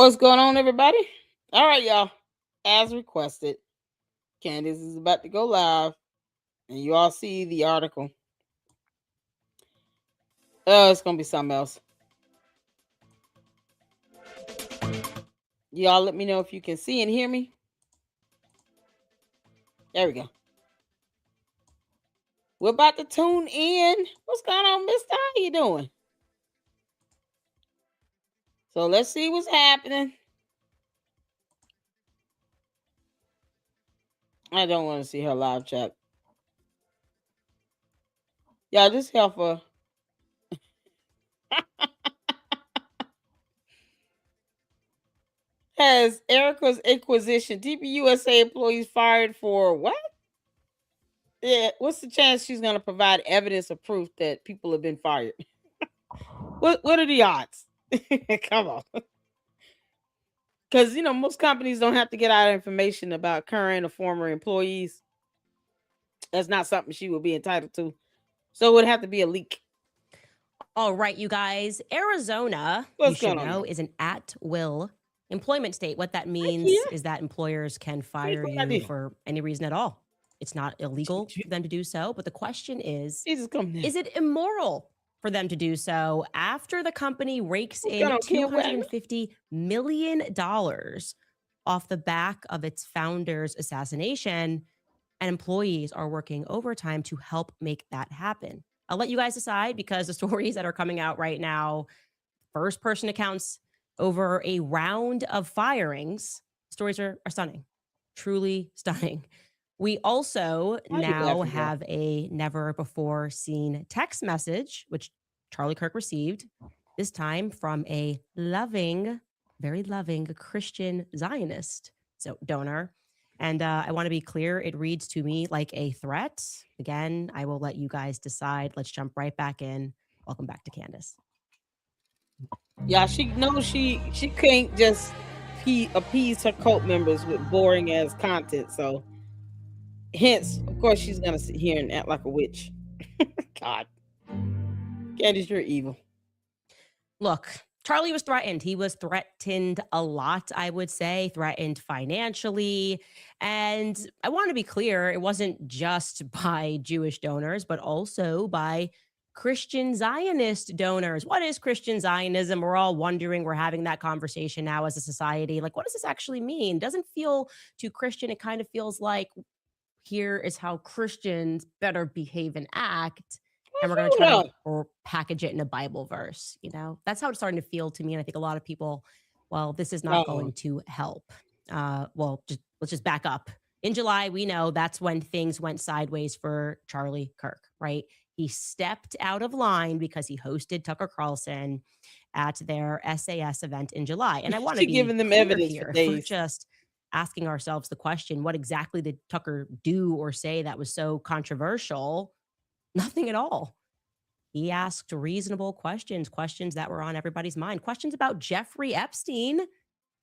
What's going on, everybody? All right, y'all. As requested, Candace is about to go live, and you all see the article. Oh, it's gonna be something else. Y'all, let me know if you can see and hear me. There we go. We're about to tune in. What's going on, Mister? How you doing? So let's see what's happening. I don't want to see her live chat. Y'all, just help her. Has Erica's Inquisition TPUSA employees fired for what? Yeah, what's the chance she's going to provide evidence or proof that people have been fired? What are the odds? Come on. Because, most companies don't have to get out information about current or former employees. That's not something she would be entitled to. So it would have to be a leak. All right, you guys. Arizona, What's you should going on, know, man? is an at-will employment state. What that means Yeah. is that employers can fire cool you idea. for any reason at all. It's not illegal for them to do so. But the question is it immoral for them to do so after the company rakes in $250 million off the back of its founder's assassination, and employees are working overtime to help make that happen? I'll let you guys decide, because the stories that are coming out right now, first person accounts over a round of firings, stories are stunning, truly stunning. We also now have a never before seen text message, which Charlie Kirk received, this time from a loving, very loving Christian Zionist donor. And I want to be clear, it reads to me like a threat. Again, I will let you guys decide. Let's jump right back in. Welcome back to Candace. Yeah, she knows she can't just appease her cult members with boring ass content. So, hence, of course, she's gonna sit here and act like a witch. God, Candace, you're evil. Look, Charlie was threatened. He was threatened a lot, I would say, threatened financially. And I want to be clear, it wasn't just by Jewish donors, but also by Christian Zionist donors. What is Christian Zionism? We're all wondering. We're having that conversation now as a society. Like, what does this actually mean? Doesn't feel too Christian. It kind of feels like, here is how Christians better behave and act. And we're going to try to package it in a Bible verse. That's how it's starting to feel to me. And I think a lot of people, well, this is not going to help. Let's just back up. In July, we know that's when things went sideways for Charlie Kirk, right? He stepped out of line because he hosted Tucker Carlson at their SAS event in July. And I want to be giving them evidence here. We're just asking ourselves the question, what exactly did Tucker do or say that was so controversial? Nothing at all. He asked reasonable questions that were on everybody's mind. Questions about Jeffrey Epstein.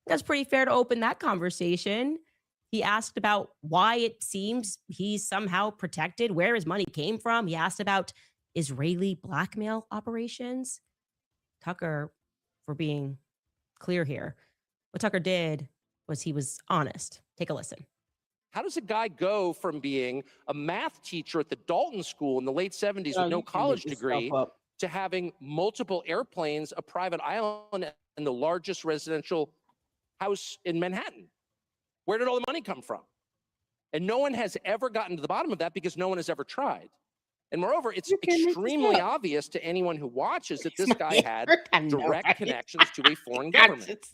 That's pretty fair to open that conversation. He asked about why it seems he's somehow protected, where his money came from. He asked about Israeli blackmail operations. Tucker, for being clear here, what Tucker did was he was honest. Take a listen. How does a guy go from being a math teacher at the Dalton School in the late 70s with no college degree to having multiple airplanes, a private island, and the largest residential house in Manhattan? Where did all the money come from? And no one has ever gotten to the bottom of that because no one has ever tried. And moreover, it's extremely obvious to anyone who watches that this guy had direct connections to a foreign government.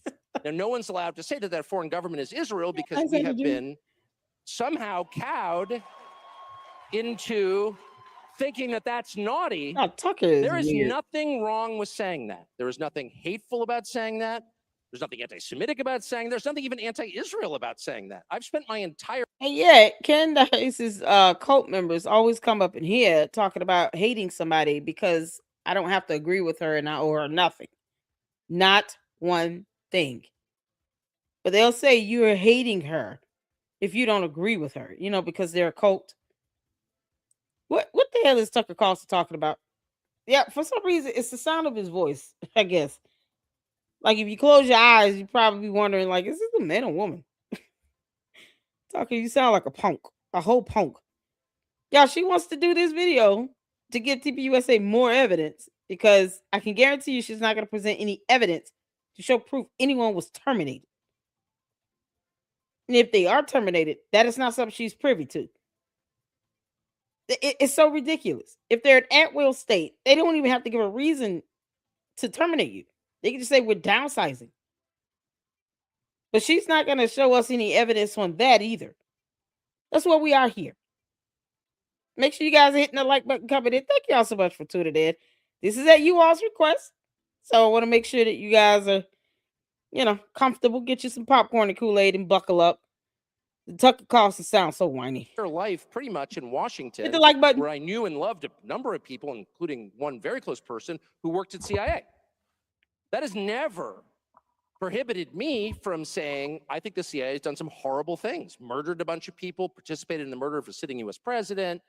Now, no one's allowed to say that that foreign government is Israel because we have been somehow cowed into thinking that that's naughty. There is nothing wrong with saying that. There is nothing hateful about saying that. There's nothing anti-Semitic about saying that. There's nothing even anti-Israel about saying that. I've spent my entire... And yet, Candace's cult members always come up in here talking about hating somebody because I don't have to agree with her and I owe her nothing. Not one thing. But they'll say you're hating her if you don't agree with her, because they're a cult. What the hell is Tucker Carlson talking about? Yeah, for some reason, it's the sound of his voice, I guess. Like, if you close your eyes, you'd probably be wondering, like, is this a man or woman? Tucker, you sound like a punk, a whole punk. Y'all, she wants to do this video to give TPUSA more evidence because I can guarantee you she's not going to present any evidence to show proof anyone was terminated. And if they are terminated, that is not something she's privy to. It's so ridiculous. If they're an at-will state, they don't even have to give a reason to terminate you. They can just say we're downsizing. But she's not going to show us any evidence on that either. That's why we are here. Make sure you guys are hitting the like button, comment in. Thank y'all so much for tuning in. This is at you all's request. So I want to make sure that you guys are, comfortable. Get you some popcorn and Kool-Aid and buckle up. The Tucker Carlson sounds so whiny. Their life pretty much in Washington, hit the like button, where I knew and loved a number of people, including one very close person who worked at CIA. That has never prohibited me from saying, I think the CIA has done some horrible things, murdered a bunch of people, participated in the murder of a sitting US president.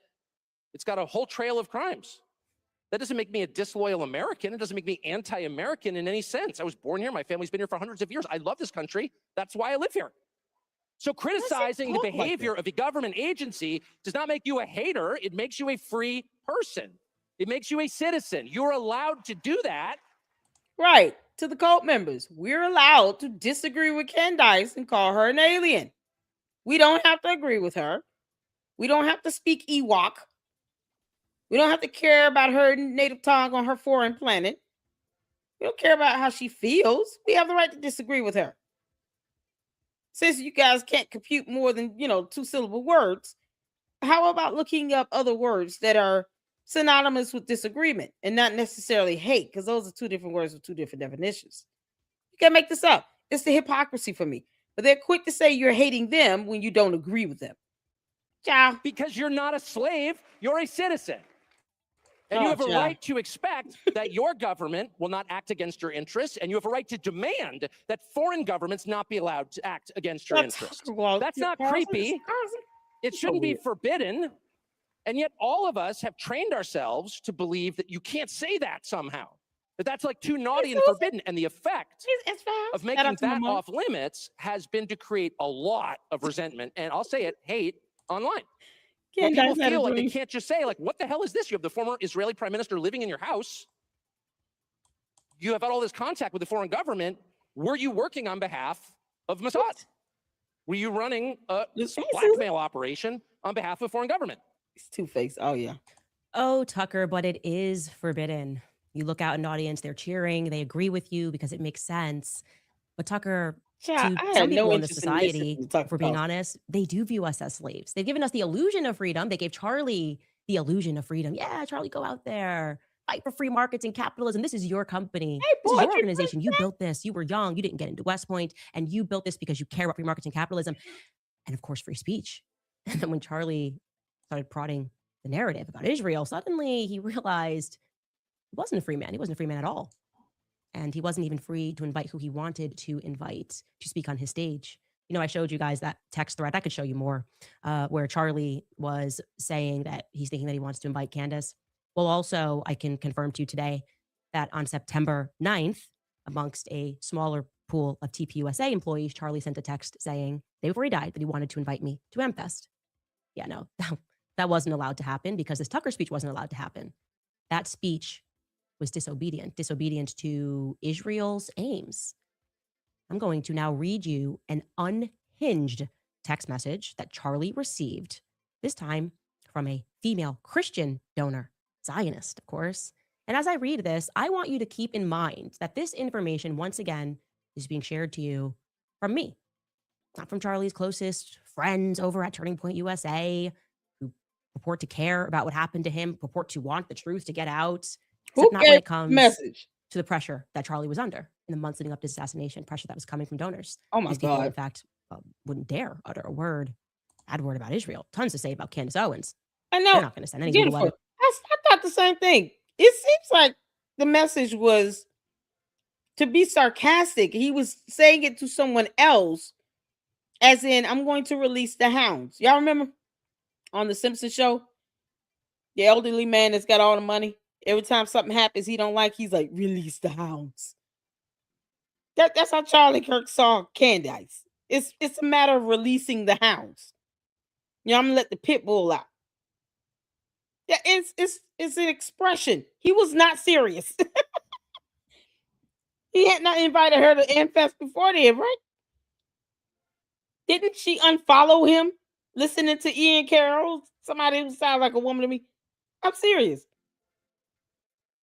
It's got a whole trail of crimes. That doesn't make me a disloyal American. It doesn't make me anti-American in any sense. I was born here. My family's been here for hundreds of years. I love this country. That's why I live here. So criticizing the behavior of a government agency does not make you a hater. It makes you a free person. It makes you a citizen. You're allowed to do that. Right. To the cult members, we're allowed to disagree with Candace and call her an alien. We don't have to agree with her. We don't have to speak Ewok. We don't have to care about her native tongue on her foreign planet. We don't care about how she feels. We have the right to disagree with her. Since you guys can't compute more than, 2-syllable words, how about looking up other words that are synonymous with disagreement and not necessarily hate? Because those are two different words with two different definitions. You can't make this up. It's the hypocrisy for me. But they're quick to say you're hating them when you don't agree with them. Ciao. Because you're not a slave, you're a citizen. And you have a right to expect that your government will not act against your interests, and you have a right to demand that foreign governments not be allowed to act against your interests. That's not creepy. It shouldn't be forbidden. And yet all of us have trained ourselves to believe that you can't say that somehow. That that's like too naughty and forbidden. And the effect of making that off limits has been to create a lot of resentment, and I'll say it, hate online. When people feel like they can't just say, like, what the hell is this? You have the former Israeli prime minister living in your house. You have had all this contact with the foreign government. Were you working on behalf of Mossad? Were you running a blackmail operation on behalf of a foreign government? It's two-faced. Oh, yeah. Oh, Tucker, but it is forbidden. You look out in the audience, they're cheering. They agree with you because it makes sense. But Tucker, to some people in the society, if we're being honest, they do view us as slaves. They've given us the illusion of freedom. They gave Charlie the illusion of freedom. Yeah, Charlie, go out there. Fight for free markets and capitalism. This is your company. This is your organization. You built this. You were young. You didn't get into West Point. And you built this because you care about free markets and capitalism. And of course, free speech. And then when Charlie started prodding the narrative about Israel, suddenly he realized he wasn't a free man. He wasn't a free man at all. And he wasn't even free to invite who he wanted to invite to speak on his stage. I showed you guys that text thread. I could show you more, where Charlie was saying that he's thinking that he wants to invite Candace. Well, also, I can confirm to you today that on September 9th, amongst a smaller pool of TPUSA employees, Charlie sent a text saying, day before he died, that he wanted to invite me to AmFest. Yeah, no, that wasn't allowed to happen because this Tucker speech wasn't allowed to happen. That speech was disobedient to Israel's aims. I'm going to now read you an unhinged text message that Charlie received, this time from a female Christian donor, Zionist, of course. And as I read this, I want you to keep in mind that this information, once again, is being shared to you from me, not from Charlie's closest friends over at Turning Point USA, who purport to care about what happened to him, purport to want the truth to get out. Except not when it comes to the pressure that Charlie was under in the months leading up to his assassination, pressure that was coming from donors. Oh my God. People, in fact, wouldn't dare utter a bad word about Israel. Tons to say about Candace Owens. I know. They're not going to send anything to I thought the same thing. It seems like the message was to be sarcastic. He was saying it to someone else, as in, I'm going to release the hounds. Y'all remember on the Simpsons show? The elderly man that's got all the money. Every time something happens he don't like, he's like, release the hounds. That's how Charlie Kirk saw Candace. It's a matter of releasing the hounds. I'm gonna let the pit bull out. Yeah, it's an expression. He was not serious. He had not invited her to Infest before then, right? Didn't she unfollow him listening to Ian Carroll? Somebody who sounds like a woman to me. I'm serious.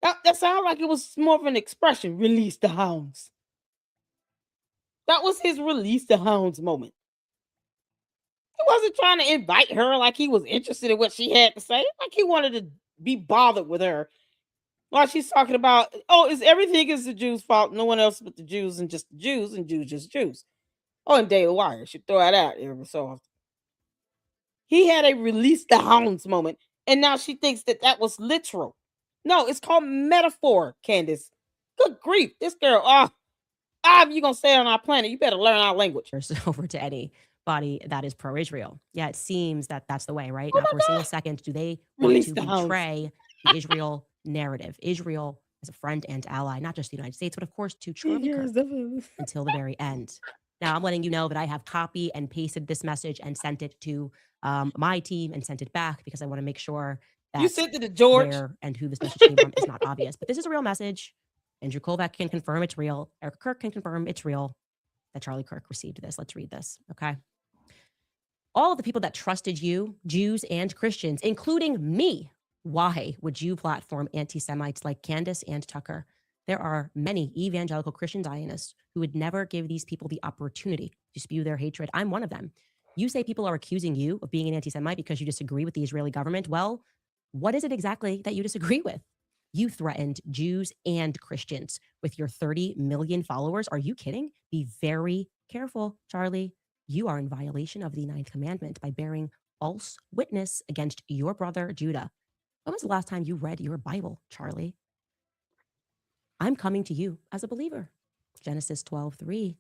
That sounded like it was more of an expression. Release the hounds. That was his release the hounds moment. He wasn't trying to invite her like he was interested in what she had to say. Like he wanted to be bothered with her while she's talking about, oh, is everything is the Jews' fault? No one else but the Jews and just the Jews and Jews just Jews. Oh, and Daily Wire should throw that out every so often. He had a release the hounds moment, and now she thinks that was literal. No, it's called metaphor, Candace. Good grief, this girl. You're gonna stay on our planet. You better learn our language. Over to anybody that is pro-Israel. Yeah, it seems that that's the way, right? Not for a single second do they want to betray the Israel narrative. Israel as a friend and ally, not just the United States, but of course to Charlie Kirk until the very end. Now, I'm letting you know that I have copy and pasted this message and sent it to my team and sent it back because I want to make sure that you sent it to George where and who this message came from is not obvious. But this is a real message. Andrew Kovac can confirm it's real. Eric Kirk can confirm it's real that Charlie Kirk received this. Let's read this, okay? All of the people that trusted you, Jews and Christians, including me, why would you platform anti-Semites like Candace and Tucker? There are many evangelical Christian Zionists who would never give these people the opportunity to spew their hatred. I'm one of them. You say people are accusing you of being an anti-Semite because you disagree with the Israeli government. Well, what is it exactly that you disagree with? You threatened Jews and Christians with your 30 million followers. Are you kidding? Be very careful, Charlie. You are in violation of the 9th commandment by bearing false witness against your brother Judah. When was the last time you read your Bible, Charlie? I'm coming to you as a believer. Genesis 12:3.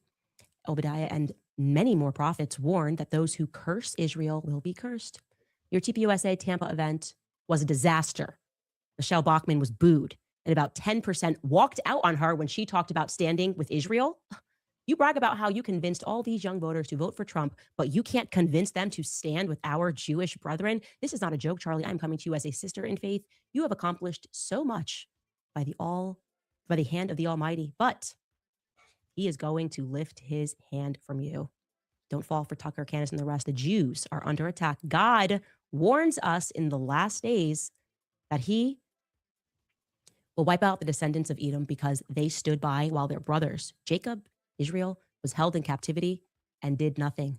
Obadiah and many more prophets warned that those who curse Israel will be cursed. Your TPUSA Tampa event was a disaster. Michelle Bachmann was booed, and about 10% walked out on her when she talked about standing with Israel. You brag about how you convinced all these young voters to vote for Trump, but you can't convince them to stand with our Jewish brethren. This is not a joke, Charlie. I'm coming to you as a sister in faith. You have accomplished so much by the hand of the Almighty, but he is going to lift his hand from you. Don't fall for Tucker, Candace, and the rest. The Jews are under attack. God warns us in the last days that he will wipe out the descendants of Edom because they stood by while their brothers, Jacob, Israel, was held in captivity and did nothing.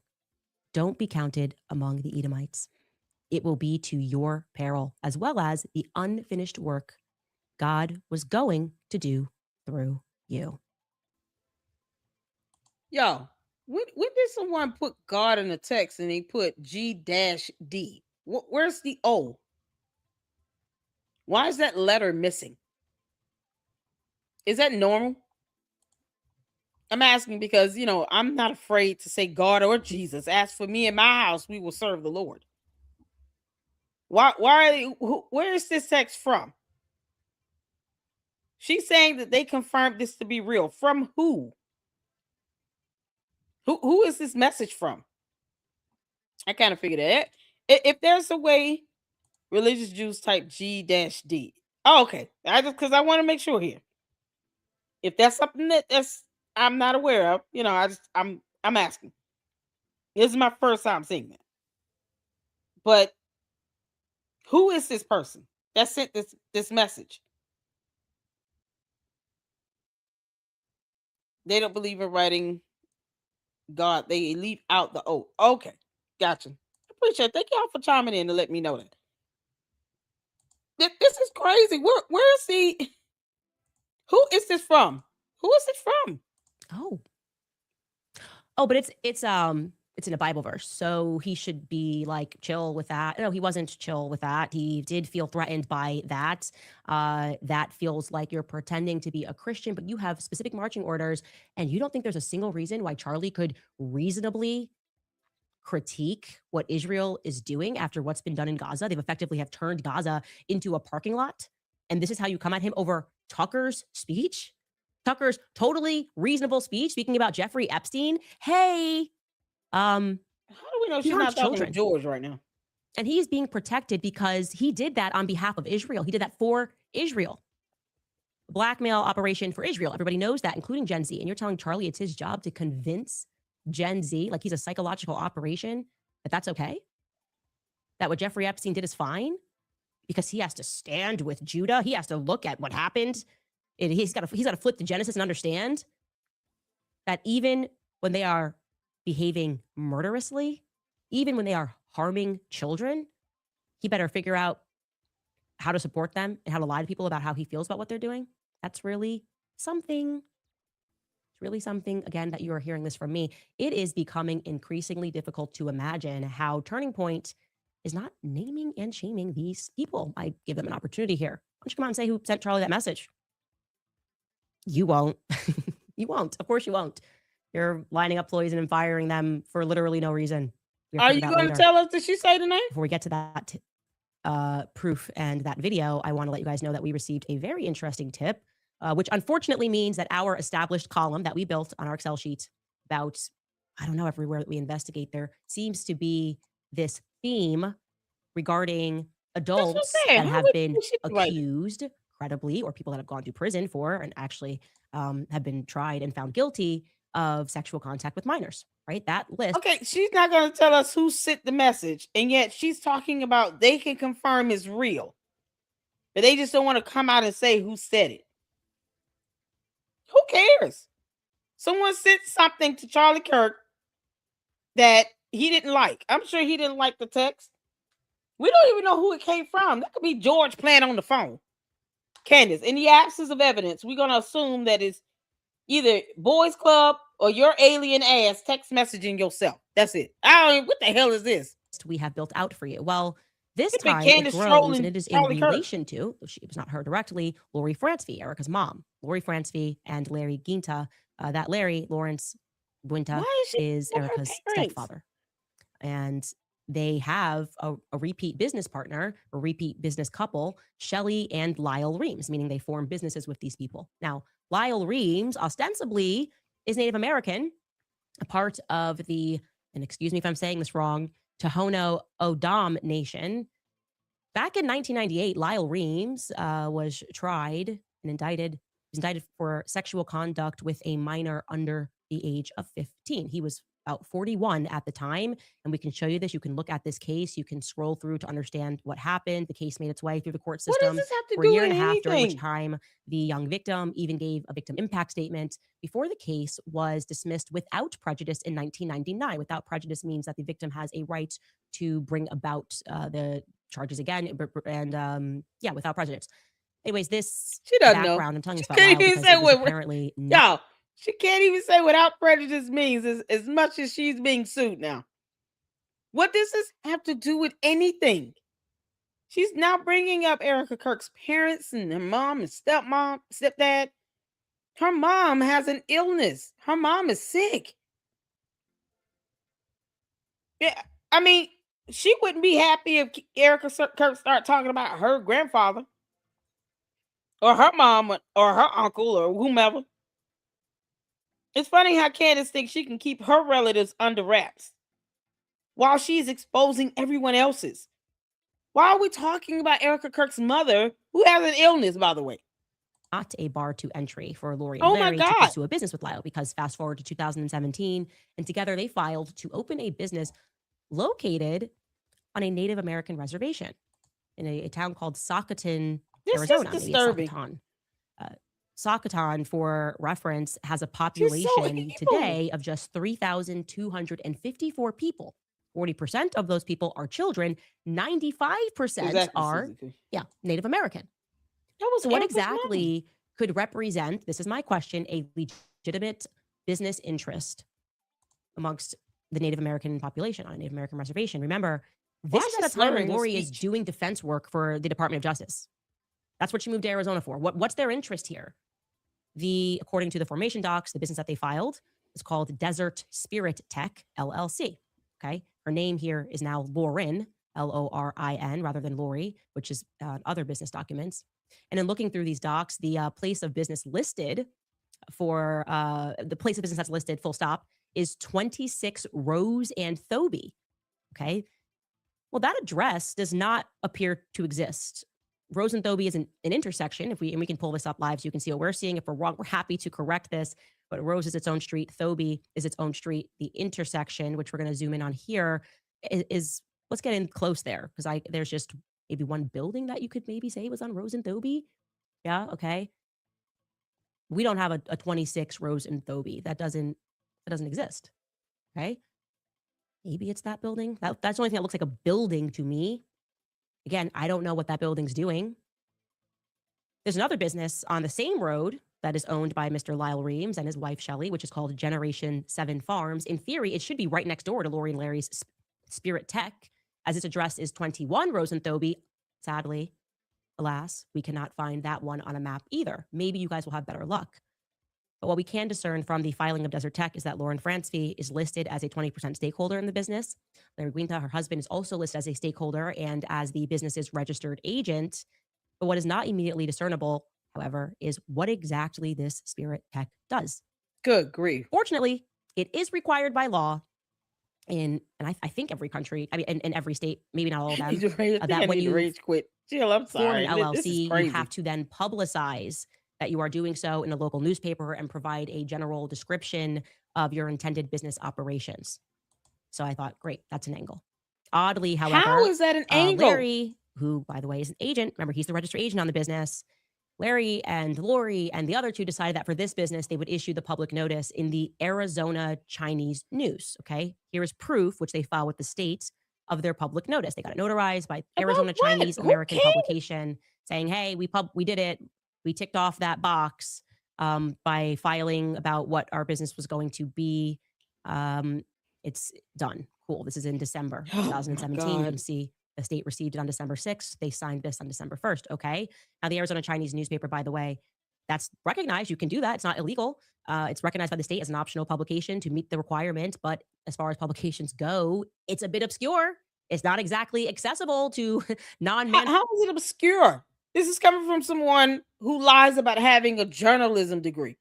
Don't be counted among the Edomites. It will be to your peril, as well as the unfinished work God was going to do through you. Yo, when did someone put God in the text and they put G-D? Where's the O? Why is that letter missing? Is that normal? I'm asking because, I'm not afraid to say God or Jesus. As for me and my house, we will serve the Lord. Why are they, where is this text from? She's saying that they confirmed this to be real. From who? Who is this message from? I kind of figured that. If there's a way, religious Jews type G-D. Oh, okay. Because I want to make sure here. If that's something that's I'm not aware of, I'm asking. This is my first time seeing that. But who is this person that sent this message? They don't believe in writing God. They leave out the O. Okay. Gotcha. Appreciate it. Thank y'all for chiming in to let me know that. This is crazy. Where is he? Who is this from? Who is it from? Oh, but it's in a Bible verse, so he should be like chill with that. No, he wasn't chill with that. He did feel threatened by that. That feels like you're pretending to be a Christian, but you have specific marching orders, and you don't think there's a single reason why Charlie could reasonably critique what Israel is doing after what's been done in Gaza. They've effectively have turned Gaza into a parking lot, and this is how you come at him over Tucker's speech? Tucker's totally reasonable speech speaking about Jeffrey Epstein. Hey, how do we know she's not talking to George right now? And he is being protected because he did that on behalf of Israel. He did that for Israel. Blackmail operation for Israel. Everybody knows that, including Gen Z. And you're telling Charlie it's his job to convince Gen Z, like he's a psychological operation, that that's okay? That what Jeffrey Epstein did is fine? Because he has to stand with Judah. He has to look at what happened. He's got to flip to Genesis and understand that even when they are behaving murderously, even when they are harming children, he better figure out how to support them and how to lie to people about how he feels about what they're doing. That's really something. It's really something, again, that you are hearing this from me. It is becoming increasingly difficult to imagine how Turning Point is not naming and shaming these people. I give them an opportunity here. Why don't you come out and say who sent Charlie that message? You won't. You won't. Of course you won't. You're lining up employees and firing them for literally no reason. Are you going to tell us, did she say the name? Before we get to that proof and that video, I want to let you guys know that we received a very interesting tip, which unfortunately means that our established column that we built on our Excel sheet about, I don't know, everywhere that we investigate, there seems to be this theme regarding adults that have been accused credibly, or people that have gone to prison for and actually have been tried and found guilty of sexual contact with minors, right? That list. Okay, she's not going to tell us who sent the message, and yet she's talking about they can confirm it's real, but they just don't want to come out and say who said it. Who cares? Someone sent something to Charlie Kirk that he didn't like. I'm sure he didn't like the text. We don't even know who it came from. That could be George playing on the phone. Candace, in the absence of evidence, we're going to assume that it's either Boys Club or your alien ass text messaging yourself. That's it. What the hell is this? We have built out for you. Well, this time it grows, and it is in relation to, it was not her directly, Lori Francevy, Erica's mom. Lori Francevy and Larry Guinta. That Larry, Lawrence Guinta, is Erica's stepfather. And they have a repeat business partner, a repeat business couple, Shelly and Lyle Reams, meaning they form businesses with these people. Now, Lyle Reams ostensibly is Native American, a part of the, and excuse me if I'm saying this wrong, Tohono O'odham Nation. Back in 1998, Lyle Reams was tried and indicted for sexual conduct with a minor under the age of 15. He was about 41 at the time, and we can show you this. You can look at this case. You can scroll through to understand what happened. The case made its way through the court system for a year and a half, during which time the young victim even gave a victim impact statement before the case was dismissed without prejudice in 1999. Without prejudice means that the victim has a right to bring about the charges again, and without prejudice. Anyways, this she doesn't background, know. I'm telling you about Lyle because it was apparently y'all. She can't even say without prejudice means as much as she's being sued now. What does this have to do with anything? She's now bringing up Erica Kirk's parents and her mom and stepdad. Her mom has an illness. Her mom is sick. Yeah, I mean, she wouldn't be happy if Erica Kirk started talking about her grandfather or her mom or her uncle or whomever. It's funny how Candace thinks she can keep her relatives under wraps while she's exposing everyone else's. Why are we talking about Erica Kirk's mother, who has an illness, by the way? Not a bar to entry for Lori and Larry to pursue a business with Lyle, because fast forward to 2017, and together they filed to open a business located on a Native American reservation in a town called Socoton, Arizona. This is disturbing. Socoton, for reference, has a population today of just 3,254 people. 40% of those people are children. 95% are Native American. So what exactly could represent, this is my question, a legitimate business interest amongst the Native American population on a Native American reservation? Remember, this is at a time when Lori is doing defense work for the Department of Justice. That's what she moved to Arizona for. What's their interest here? According to the formation docs, the business that they filed is called Desert Spirit Tech, LLC. Okay. Her name here is now Lauren, Lorin, rather than Lori, which is other business documents. And in looking through these docs, the place of business listed for the place of business that's listed, full stop, is 26 Rose and Thoby. Okay. Well, that address does not appear to exist. Rose and Thoby is an intersection. And we can pull this up live so you can see what we're seeing. If we're wrong, we're happy to correct this. But Rose is its own street. Thoby is its own street. The intersection, which we're going to zoom in on here, is let's get in close there, because there's just maybe one building that you could maybe say was on Rose and Thoby. Yeah. Okay. We don't have a 26 Rose and Thoby. That doesn't exist. Okay. Maybe it's that building. That's the only thing that looks like a building to me. Again, I don't know what that building's doing. There's another business on the same road that is owned by Mr. Lyle Reams and his wife, Shelley, which is called Generation 7 Farms. In theory, it should be right next door to Lori and Larry's Spirit Tech, as its address is 21 Rose and Thoby. Sadly, alas, we cannot find that one on a map either. Maybe you guys will have better luck. But what we can discern from the filing of Desert Tech is that Lauren Francevy is listed as a 20% stakeholder in the business. Larry Guinta, her husband, is also listed as a stakeholder and as the business's registered agent. But what is not immediately discernible, however, is what exactly this Spirit Tech does. Good grief. Fortunately, it is required by law I think every country, I mean, in every state, maybe not all of them, that when you rage quit. Jill, I'm sorry. For an LLC, you have to then publicize that you are doing so in a local newspaper and provide a general description of your intended business operations. So I thought, great, that's an angle. Oddly, however, how is that an angle? Larry, who, by the way, is an agent, remember, he's the registered agent on the business. Larry and Lori and the other two decided that for this business, they would issue the public notice in the Arizona Chinese News. Okay. Here is proof, which they filed with the state, of their public notice. They got it notarized by Arizona Chinese American publication saying, hey, we did it. We ticked off that box by filing about what our business was going to be. It's done. Cool. This is in December 2017. You can see the state received it on December 6th. They signed this on December 1st. Okay. Now, the Arizona Chinese newspaper, by the way, that's recognized. You can do that. It's not illegal. It's recognized by the state as an optional publication to meet the requirement. But as far as publications go, it's a bit obscure. It's not exactly accessible to non-man. How is it obscure? This is coming from someone who lies about having a journalism degree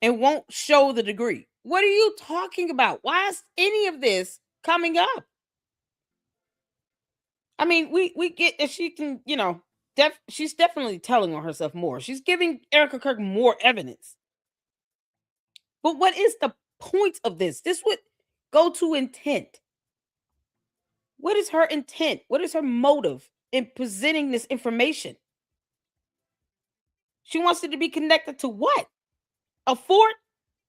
and won't show the degree. What are you talking about? Why is any of this coming up? I mean, we get if she can, she's definitely telling on herself more. She's giving Erica Kirk more evidence. But what is the point of this? This would go to intent. What is her intent? What is her motive in presenting this information? She wants it to be connected to what? A fort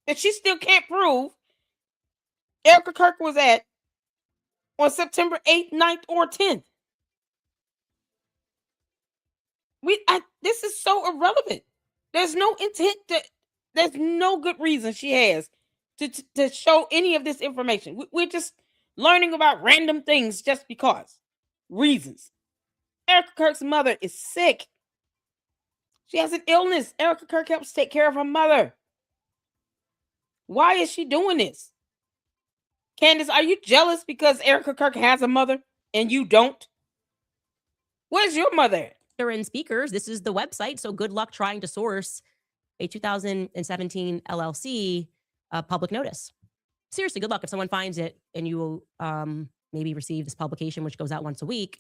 that she still can't prove Erica Kirk was at on September 8th, 9th, or 10th. This is so irrelevant. There's no intent there's no good reason she has to show any of this information. We're just learning about random things just because. Reasons. Erica Kirk's mother is sick. She has an illness. Erica Kirk helps take care of her mother. Why is she doing this? Candace, are you jealous because Erica Kirk has a mother and you don't? Where's your mother? They're in speakers. This is the website. So good luck trying to source a 2017 LLC public notice. Seriously, good luck. If someone finds it and you will maybe receive this publication, which goes out once a week,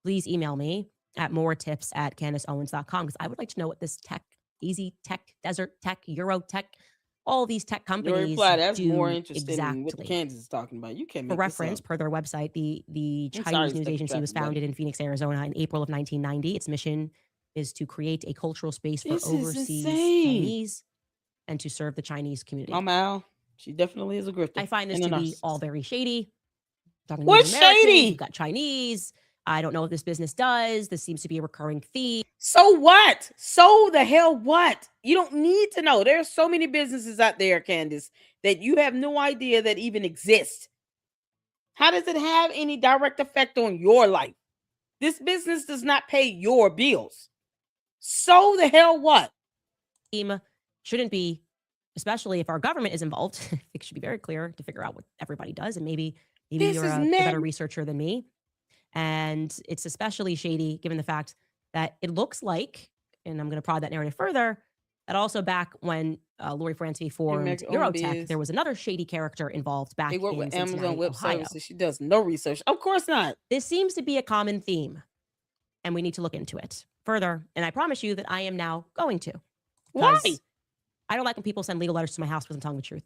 please email me at moretips@CandaceOwens.com, because I would like to know what this tech, Easy Tech, Desert Tech, Euro Tech, all these tech companies that's do more interesting exactly. than what Candace is talking about. You can't make For reference, per their website, the Chinese news agency was founded in Phoenix, Arizona in April of 1990. Its mission is to create a cultural space for overseas Chinese and to serve the Chinese community. Oh, Mal, she definitely is a grifter. I find this to be all very shady. What's shady? You've got Chinese. I don't know what this business does. This seems to be a recurring theme. So what? So the hell what? You don't need to know. There are so many businesses out there, Candace, that you have no idea that even exist. How does it have any direct effect on your life? This business does not pay your bills. So the hell what? Shouldn't be, especially if our government is involved. I think it should be very clear to figure out what everybody does. And maybe you're a better researcher than me. And it's especially shady given the fact that it looks like, and I'm going to prod that narrative further, And also back when Lori Francie formed Eurotech, there was another shady character involved back in Cincinnati, with Amazon Web Ohio. Services. She does no research. Of course not. This seems to be a common theme, and we need to look into it further. And I promise you that I am now going to. Why? I don't like when people send legal letters to my house because I'm telling the truth.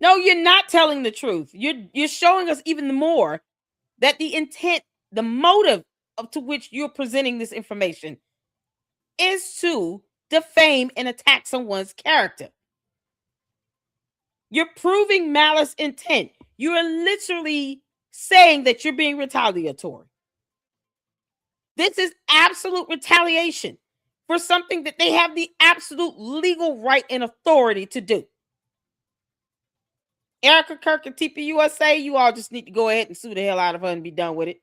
No, you're not telling the truth. You're showing us even more that the intent, the motive to which you're presenting this information is to defame and attack someone's character. You're proving malice intent. You're literally saying that you're being retaliatory. This is absolute retaliation for something that they have the absolute legal right and authority to do. Erica Kirk and TPUSA, you all just need to go ahead and sue the hell out of her and be done with it.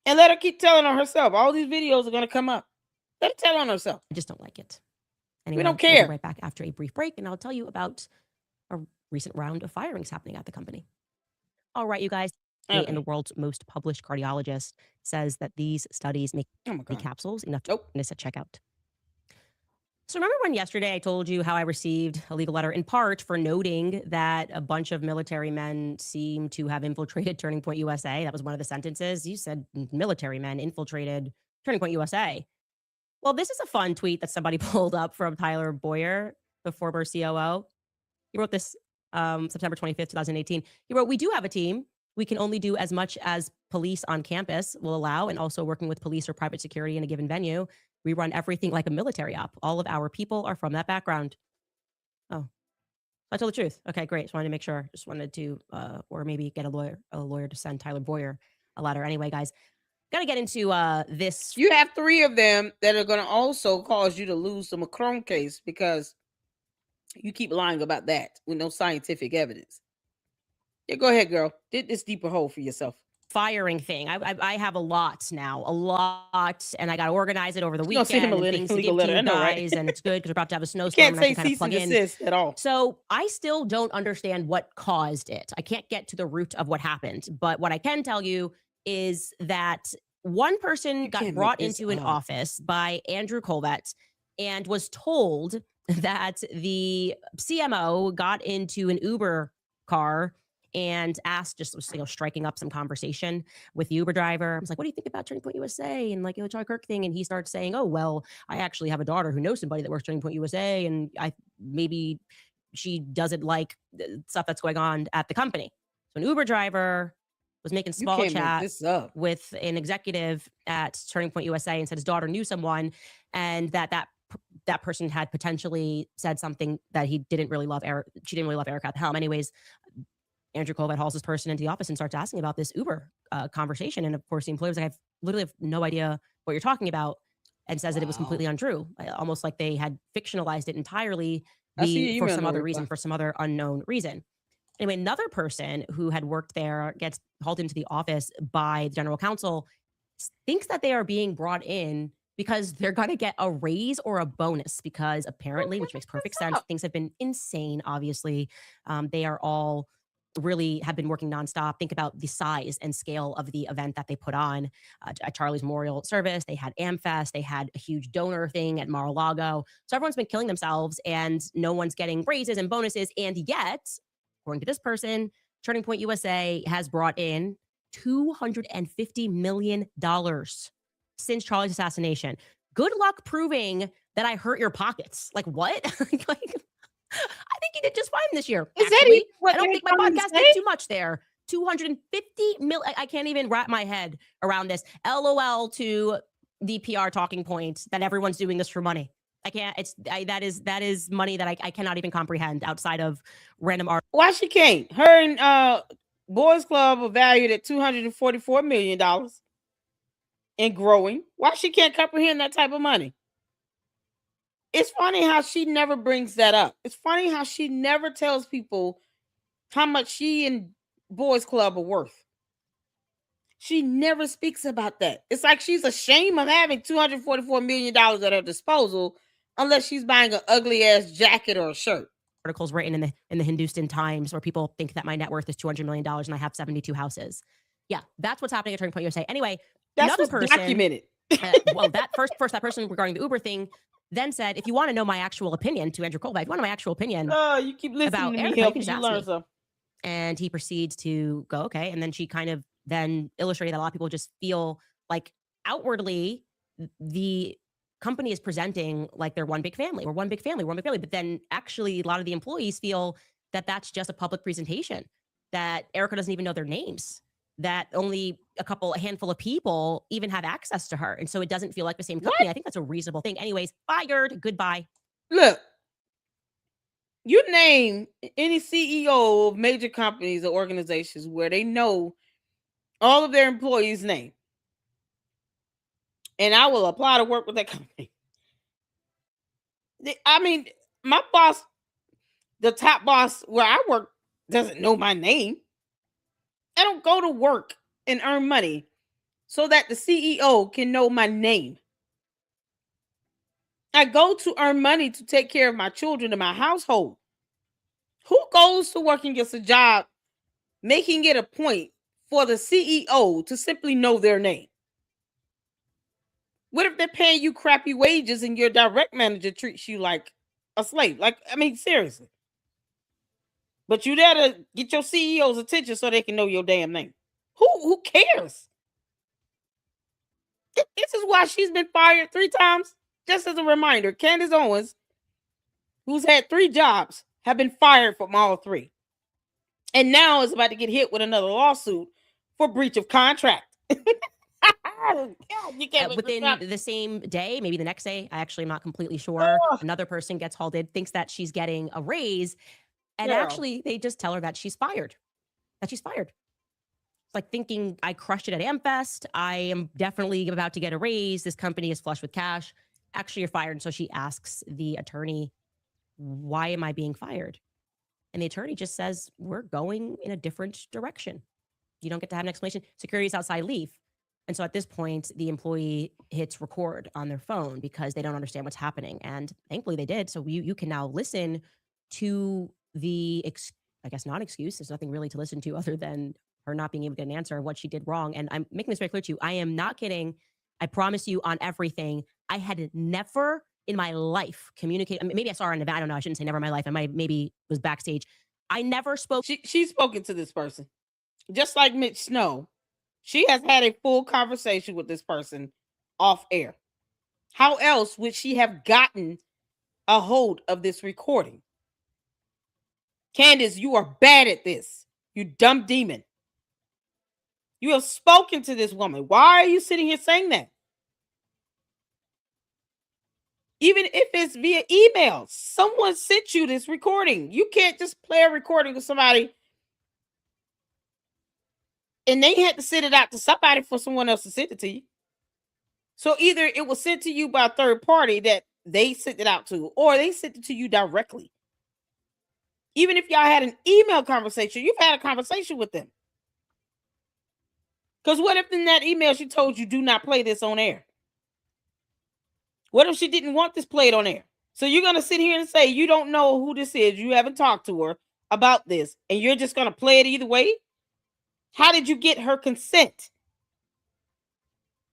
And let her keep telling on herself. All these videos are going to come up. Let her tell on herself. I just don't like it. Anyway, we don't care. We'll be right back after a brief break, and I'll tell you about a recent round of firings happening at the company. All right, you guys. Okay. And the world's most published cardiologist says that these studies make the capsules enough to miss at checkout. So remember when yesterday I told you how I received a legal letter in part for noting that a bunch of military men seem to have infiltrated Turning Point USA? That was one of the sentences. You said military men infiltrated Turning Point USA. Well, this is a fun tweet that somebody pulled up from Tyler Boyer, the former COO. He wrote this September 25th, 2018. He wrote, "We do have a team. We can only do as much as police on campus will allow, and also working with police or private security in a given venue. We run everything like a military op. All of our people are from that background." Oh, I told the truth. Okay, great. Just wanted to make sure. Just wanted to, or maybe get a lawyer to send Tyler Boyer a letter. Anyway, guys, got to get into this. You have 3 of them that are going to also cause you to lose the Macron case because you keep lying about that with no scientific evidence. Yeah, go ahead, girl. Dig this deeper hole for yourself. Firing thing. I have a lot now, and I got to organize it over the weekend. And things to give to you guys, and it's good because we're about to have a snowstorm. You can't say cease and desist at all. So I still don't understand what caused it. I can't get to the root of what happened, but what I can tell you is that one person got brought into an office by Andrew Colvett and was told that the CMO got into an Uber car and asked, just striking up some conversation with the Uber driver. I was like, "What do you think about Turning Point USA and Charlie Kirk thing?" And he starts saying, "Oh, well, I actually have a daughter who knows somebody that works Turning Point USA, and maybe she doesn't like stuff that's going on at the company." So an Uber driver was making small chat with an executive at Turning Point USA and said his daughter knew someone, and that person had potentially said something that he didn't really love. She didn't really love Erica at the helm. Anyways, Andrew Colvett hauls this person into the office and starts asking about this Uber conversation. And of course, the employee was like, "I literally have no idea what you're talking about," and says that it was completely untrue, almost like they had fictionalized it entirely for some other reason, for some other unknown reason. Anyway, another person who had worked there gets hauled into the office by the general counsel, thinks that they are being brought in because they're going to get a raise or a bonus because apparently, which makes perfect sense, things have been insane, obviously. They are all really have been working nonstop. Think about the size and scale of the event that they put on at Charlie's Memorial Service. They had AmFest. They had a huge donor thing at Mar-a-Lago. So everyone's been killing themselves and no one's getting raises and bonuses. And yet, according to this person, Turning Point USA has brought in $250 million since Charlie's assassination. Good luck proving that I hurt your pockets. Like what? I think he did just fine this year. Actually, I don't think my podcast did too much there. 250 million. I can't even wrap my head around this. LOL to the PR talking point that everyone's doing this for money. I can't. That is money that I cannot even comprehend outside of random art. Why she can't? Her and Boys Club are valued at $244 million and growing. Why she can't comprehend that type of money? It's funny how she never brings that up. It's funny how she never tells people how much she and Boys Club are worth. She never speaks about that. It's like she's ashamed of having $244 million at her disposal unless she's buying an ugly ass jacket or a shirt. Articles written in the Hindustan Times where people think that my net worth is $200 million and I have 72 houses. Yeah, that's what's happening at Turning Point USA. Anyway, that's another person documented. Well, that person regarding the Uber thing then said, if you want to know my actual opinion to Andrew Colby, if you want to know my actual opinion you keep listening about to me, Erica, you can helping just you ask learn me. something. And he proceeds to go, okay. And then she kind of then illustrated that a lot of people just feel like outwardly the company is presenting like they're one big family. We're one big family. We're one big family. But then actually a lot of the employees feel that that's just a public presentation, that Erica doesn't even know their names, that only a handful of people even have access to her. And so it doesn't feel like the same company. I think that's a reasonable thing. Anyways, fired. Goodbye. Look, you name any CEO of major companies or organizations where they know all of their employees' name, and I will apply to work with that company. I mean, my boss, the top boss where I work, doesn't know my name. I don't go to work and earn money so that the CEO can know my name. I go to earn money to take care of my children and my household. Who goes to work and gets a job making it a point for the CEO to simply know their name? What if they're paying you crappy wages and your direct manager treats you like a slave? Like, I mean, seriously. But you there to get your CEO's attention so they can know your damn name. Who cares? This is why she's been fired 3 times. Just as a reminder, Candace Owens, who's had 3 jobs, have been fired from all 3. And now is about to get hit with another lawsuit for breach of contract. God, you can't within the same day, maybe the next day, I actually am not completely sure. Another person gets hauled in, thinks that she's getting a raise. And actually, they just tell her that she's fired. It's like thinking I crushed it at AmFest. I am definitely about to get a raise. This company is flush with cash. Actually, you're fired. And so she asks the attorney, why am I being fired? And the attorney just says, we're going in a different direction. You don't get to have an explanation. Security's outside, leave. And so at this point, the employee hits record on their phone because they don't understand what's happening. And thankfully they did. So you can now listen to the, I guess, not excuse. There's nothing really to listen to other than her not being able to get an answer of what she did wrong. And I'm making this very clear to you. I am not kidding. I promise you on everything. I had never in my life communicated. Maybe I saw her in the I don't know. I shouldn't say never in my life. I might maybe was backstage. I never spoke. She's spoken to this person. Just like Mitch Snow. She has had a full conversation with this person off air. How else would she have gotten a hold of this recording? Candace, you are bad at this. You dumb demon. You have spoken to this woman. Why are you sitting here saying that? Even if it's via email, someone sent you this recording. You can't just play a recording with somebody and they had to send it out to somebody for someone else to send it to you. So either it was sent to you by a third party that they sent it out to, or they sent it to you directly. Even if y'all had an email conversation, you've had a conversation with them. Because what if in that email she told you, do not play this on air? What if she didn't want this played on air? So you're going to sit here and say you don't know who this is, you haven't talked to her about this, and you're just going to play it either way? How did you get her consent?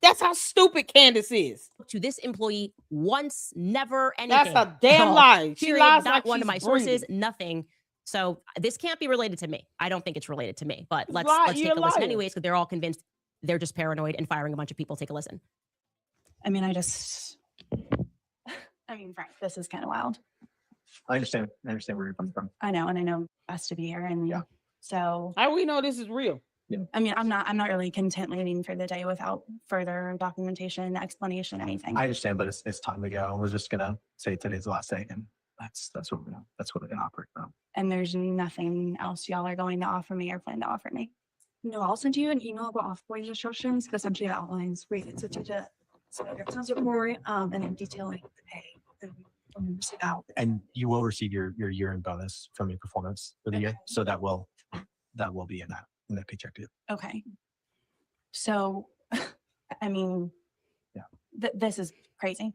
That's how stupid Candace is. To this employee once, never anything. That's a damn lie. She lies not like one of my breathing. sources, nothing. So this can't be related to me. I don't think it's related to me, but let's take a listen anyways, because they're all convinced they're just paranoid and firing a bunch of people. Take a listen. I mean, Frank, this is kind of wild. I understand where you're coming from. I know, and I know us to be here, and so how do we know this is real? Yeah. I mean, I'm not really content leaving for the day without further documentation, explanation, anything. I understand, but it's time to go. We're just gonna say today's the last day, and that's what we're gonna operate from. And there's nothing else y'all are going to offer me or plan to offer me. No, I'll send you an email about off-boarding instructions because essentially it outlines rates to sounds report and then detailing the pay and out. And you will receive your year-end bonus from your performance for the year, so that will be in that paycheck too. Okay. So, I mean, this is crazy.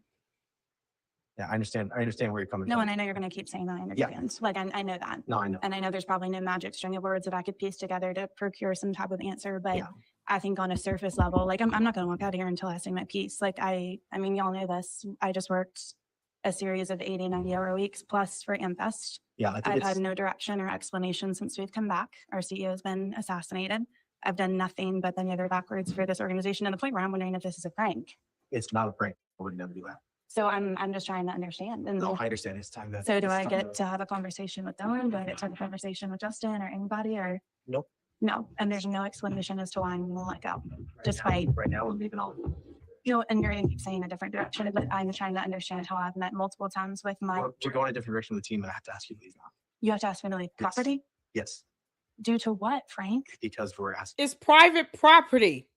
Yeah, I understand where you're coming from. No, and I know you're going to keep saying that. I understand. Like, I know that. No, I know. And I know there's probably no magic string of words that I could piece together to procure some type of answer. But I think on a surface level, like, I'm not going to walk out of here until I say my piece. Like, I mean, y'all know this. I just worked a series of 80, 90-hour weeks plus for Amfest. Yeah, I think I've had it's, no direction or explanation since we've come back. Our CEO has been assassinated. I've done nothing but bend over backwards for this organization to the point where I'm wondering if this is a prank. it's not a prank. I would never do that. So I'm just trying to understand. And No, I understand. It's time to. so do it's I time get to have a conversation with Owen? Do I get to have a conversation with Justin or anybody or? Nope. No, and there's no explanation as to why I'm gonna let go. Just now- by, Right now, we're leaving all. and you're gonna keep saying a different direction, but I'm trying to understand how I've met multiple times with my, We're going a different direction with the team, and I have to ask you to leave now. you have to ask me to leave Yes. property Yes, due to what, Frank? because we're asking. It's private property.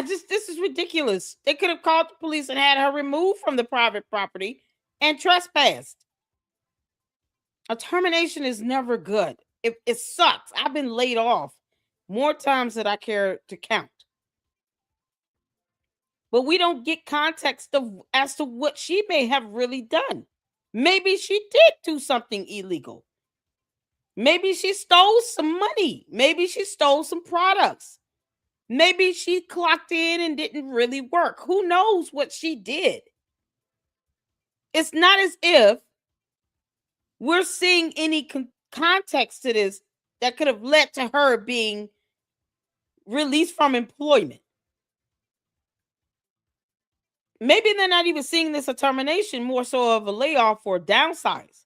This is ridiculous. They could have called the police and had her removed from the private property and trespassed. A termination is never good. It sucks. I've been laid off more times than I care to count. But we don't get context as to what she may have really done. Maybe she did do something illegal. Maybe she stole some money. Maybe she stole some products. Maybe she clocked in and didn't really work. Who knows what she did? It's not as if we're seeing any context to this that could have led to her being released from employment. Maybe they're not even seeing this a termination, more so of a layoff or a downsize.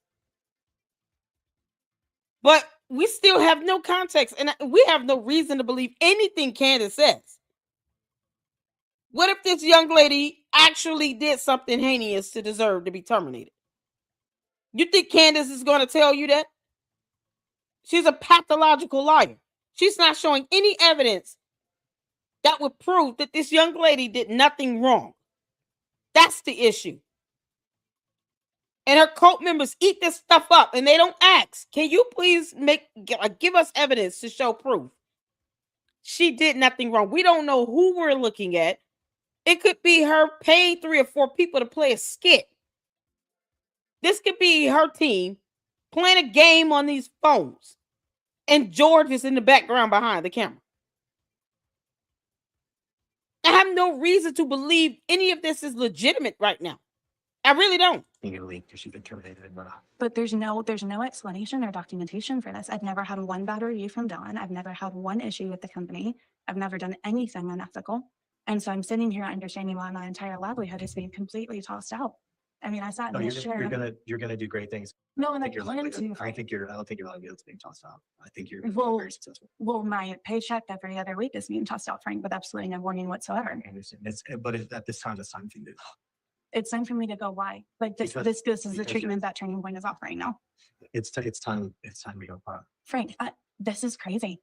But we still have no context, and we have no reason to believe anything Candace says. What if this young lady actually did something heinous to deserve to be terminated? You think Candace is going to tell you that? She's a pathological liar. She's not showing any evidence that would prove that this young lady did nothing wrong. That's the issue. And her cult members eat this stuff up and they don't ask. Can you please give us evidence to show proof? She did nothing wrong. We don't know who we're looking at. It could be her paying 3 or 4 people to play a skit. This could be her team playing a game on these phones. And George is in the background behind the camera. I have no reason to believe any of this is legitimate right now. I really don't. You get a leak because you've been terminated and we're not. But there's no explanation or documentation for this. I've never had one bad review from Dawn. I've never had one issue with the company. I've never done anything unethical. And so I'm sitting here understanding why my entire livelihood is being completely tossed out. I mean, I sat No, in you're, this you're chair. gonna do great things. No, and I I think you're plan likely to. to. I don't think your livelihood is being tossed out. I think you're Well, very successful. Well, my paycheck every other week is being tossed out, Frank, with absolutely no warning whatsoever. I understand. At this time, it's time for you to. It's time for me to go. Why? Like this Because- is the because treatment that Turning Point is offering now. It's time. It's time to go. Frank, this is crazy.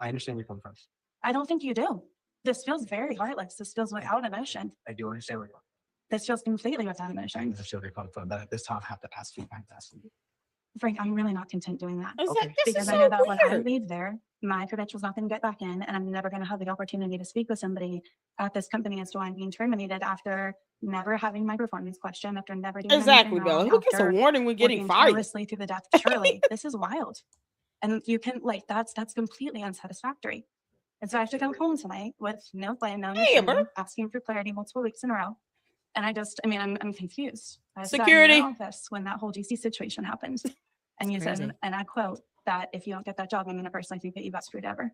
I understand where you're coming from. I don't think you do. This feels very heartless. This feels without emotion. I do understand where you're This feels completely without coming from. I emotion. understand where you're coming from. But at this time, I have to ask you. Frank, I'm really not content doing that. It's like, this is Because I know so that when I weird. leave there, my credential's not going to get back in, and I'm never going to have the opportunity to speak with somebody at this company as to why I'm being terminated after never having my performance questioned, after never doing Exactly, anything Bella. wrong, Who gets a after warning when getting working fired? tirelessly through the death. Surely, this is wild, and you can that's completely unsatisfactory. And so I have to come home tonight with no plan, no Hey, Amber. understanding, asking for clarity multiple weeks in a row. And I'm confused. I sat in Security. your office when that whole GC situation happened. And you said, crazy. and I quote, that if you don't get that job, I'm going to personally think that you got screwed over.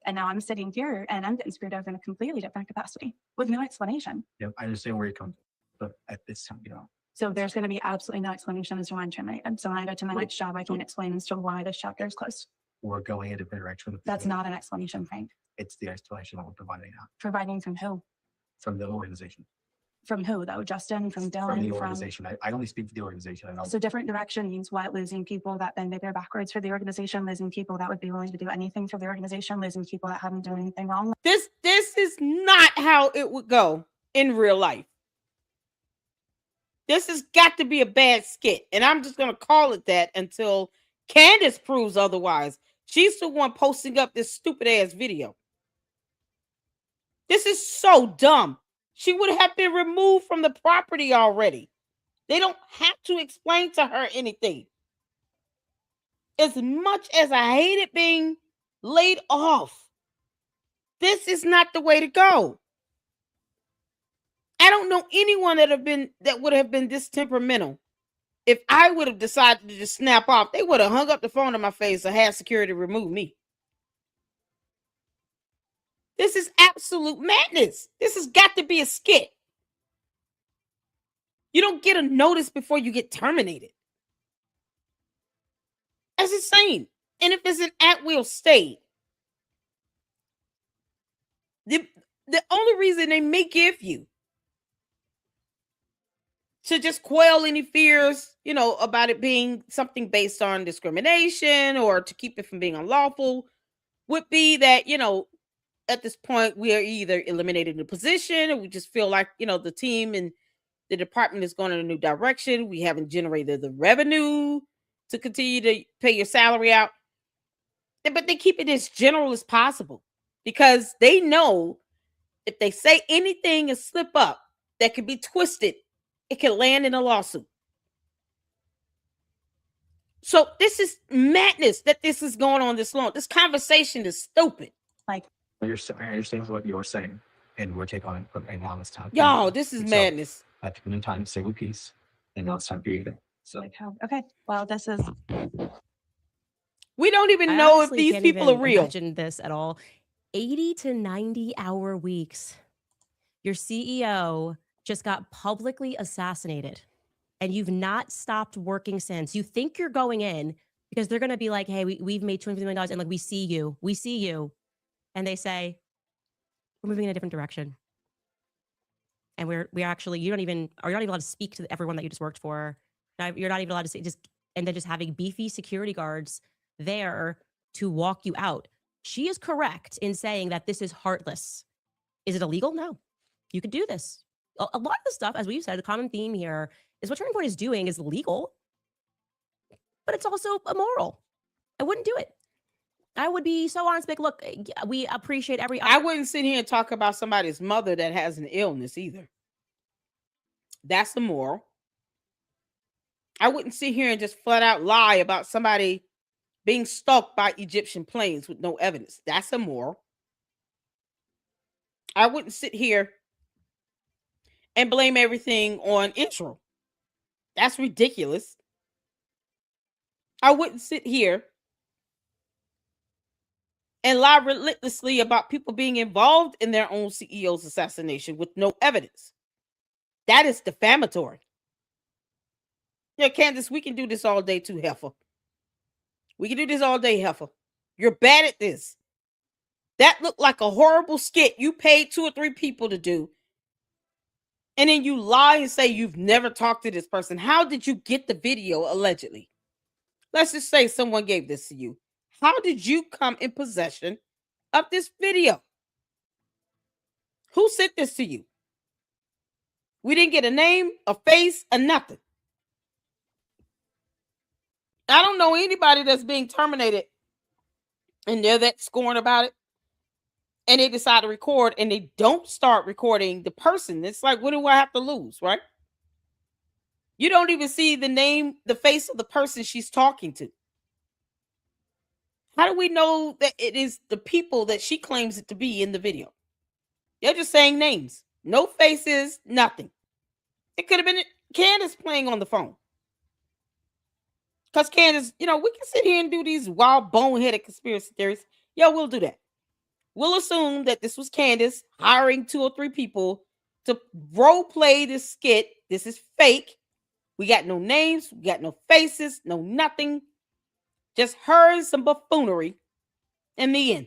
And now I'm sitting here and I'm getting screwed over in a completely different capacity with no explanation. Yep, I understand where you're coming from. But at this time, So there's going to be absolutely no explanation as to why I'm terminated. So when I go to my next job, I can't explain as to why this chapter is closed. we're going in a different direction. That's not an explanation, Frank. It's the explanation that we're providing now Providing from who? from the organization. From who though? Justin, from Dylan, From the organization. I only speak for the organization. I don't. So different direction means what? Losing people that bend over backwards for the organization, losing people that would be willing to do anything for the organization, losing people that haven't done anything wrong. This is not how it would go in real life. This has got to be a bad skit, and I'm just going to call it that until Candace proves otherwise. She's the one posting up this stupid ass video. This is so dumb. She would have been removed from the property already. They don't have to explain to her anything. As much as I hated being laid off, this is not the way to go. I don't know anyone that would have been this temperamental If I would have decided to just snap off, they would have hung up the phone in my face or had security remove me. This is absolute madness. This has got to be a skit. You don't get a notice before you get terminated. That's insane. And if it's an at-will state, the only reason they may give you to just quell any fears, about it being something based on discrimination or to keep it from being unlawful would be that, at this point we are either eliminating the position or we just feel like, the team and the department is going in a new direction. We haven't generated the revenue to continue to pay your salary out. But they keep it as general as possible because they know if they say anything and slip up that could be twisted, it can land in a lawsuit. So this is madness that this is going on this long. This conversation is stupid. I understand what you're saying, and we're taking on it from right now. It's time. Y'all, this is madness. I've given them time to say one piece, and now it's time for you to. So Okay, well, this is. We don't even know if these people are real. Imagine this at all. 80 to 90 hour weeks. Your CEO just got publicly assassinated and you've not stopped working since. You think you're going in because they're going to be like, hey, we've made $250 million and like, we see you. And they say, we're moving in a different direction. And we're actually, you're not even allowed to speak to everyone that you just worked for. You're not even allowed to say and then just having beefy security guards there to walk you out. She is correct in saying that this is heartless. Is it illegal? No. You could do this. A lot of the stuff, as we've said, the common theme here is what Turning Point is doing is legal, but it's also immoral. I wouldn't do it. I would be so honest, like, look, we appreciate I wouldn't sit here and talk about somebody's mother that has an illness either. That's immoral. I wouldn't sit here and just flat out lie about somebody being stalked by Egyptian planes with no evidence. That's immoral. I wouldn't sit here and blame everything on intro. That's ridiculous. I wouldn't sit here and lie relentlessly about people being involved in their own CEO's assassination with no evidence. That is defamatory. Yeah, Candace, we can do this all day too, heifer. We can do this all day, heifer. You're bad at this. That looked like a horrible skit you paid 2 or 3 people to do. And then you lie and say you've never talked to this person. How did you get the video, allegedly? Let's just say someone gave this to you. How did you come in possession of this video? Who sent this to you? We didn't get a name, a face, or nothing. I don't know anybody that's being terminated and they're that scorned about it. And they decide to record and they don't start recording the person. It's like, what do I have to lose, right? You don't even see the name, the face of the person she's talking to. How do we know that it is the people that she claims it to be in the video? They're just saying names. No faces, nothing. It could have been Candace playing on the phone. Because Candace, we can sit here and do these wild, boneheaded conspiracy theories. Yeah, we'll do that. We'll assume that this was Candace hiring 2 or 3 people to role play this skit. This is fake. We got no names. We got no faces. No nothing. Just her and some buffoonery in the end.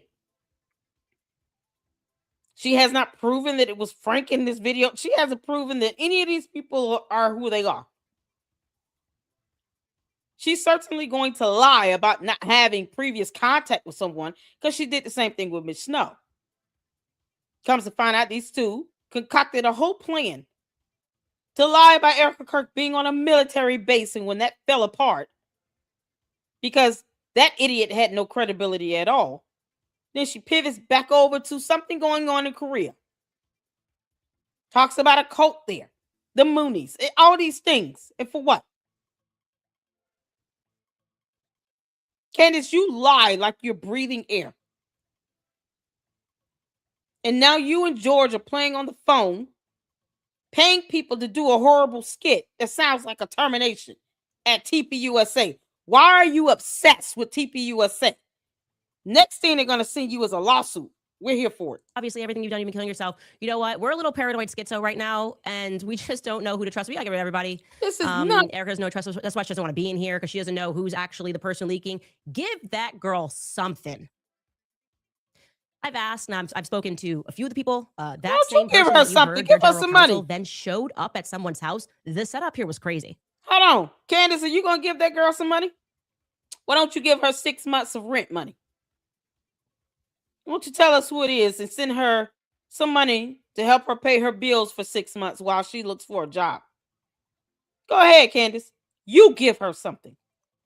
She has not proven that it was Frank in this video. She hasn't proven that any of these people are who they are. She's certainly going to lie about not having previous contact with someone because she did the same thing with Miss Snow. Comes to find out these two concocted a whole plan to lie about Erica Kirk being on a military base, and when that fell apart because that idiot had no credibility at all, then she pivots back over to something going on in Korea. Talks about a cult there, the Moonies, all these things. And for what? Candace, you lie like you're breathing air. And now you and George are playing on the phone, paying people to do a horrible skit that sounds like a termination. at TPUSA? Why are you obsessed with TPUSA? Next thing they're going to send you is a lawsuit. We're here for it. Obviously, everything you've done, you've been killing yourself. You know what? We're a little paranoid schizo right now, and we just don't know who to trust. We gotta get rid of everybody. This is not. Erica's no trust. That's why she doesn't want to be in here, because she doesn't know who's actually the person leaking. Give that girl something. I've asked, and I've spoken to a few of the people. That Don't same you give person her that you something? heard, Give their her general some counsel, money. then showed up at someone's house. The setup here was crazy. Hold on. Candace, are you going to give that girl some money? Why don't you give her 6 months of rent money? Why don't you tell us who it is and send her some money to help her pay her bills for 6 months while she looks for a job? Go ahead, Candace. You give her something.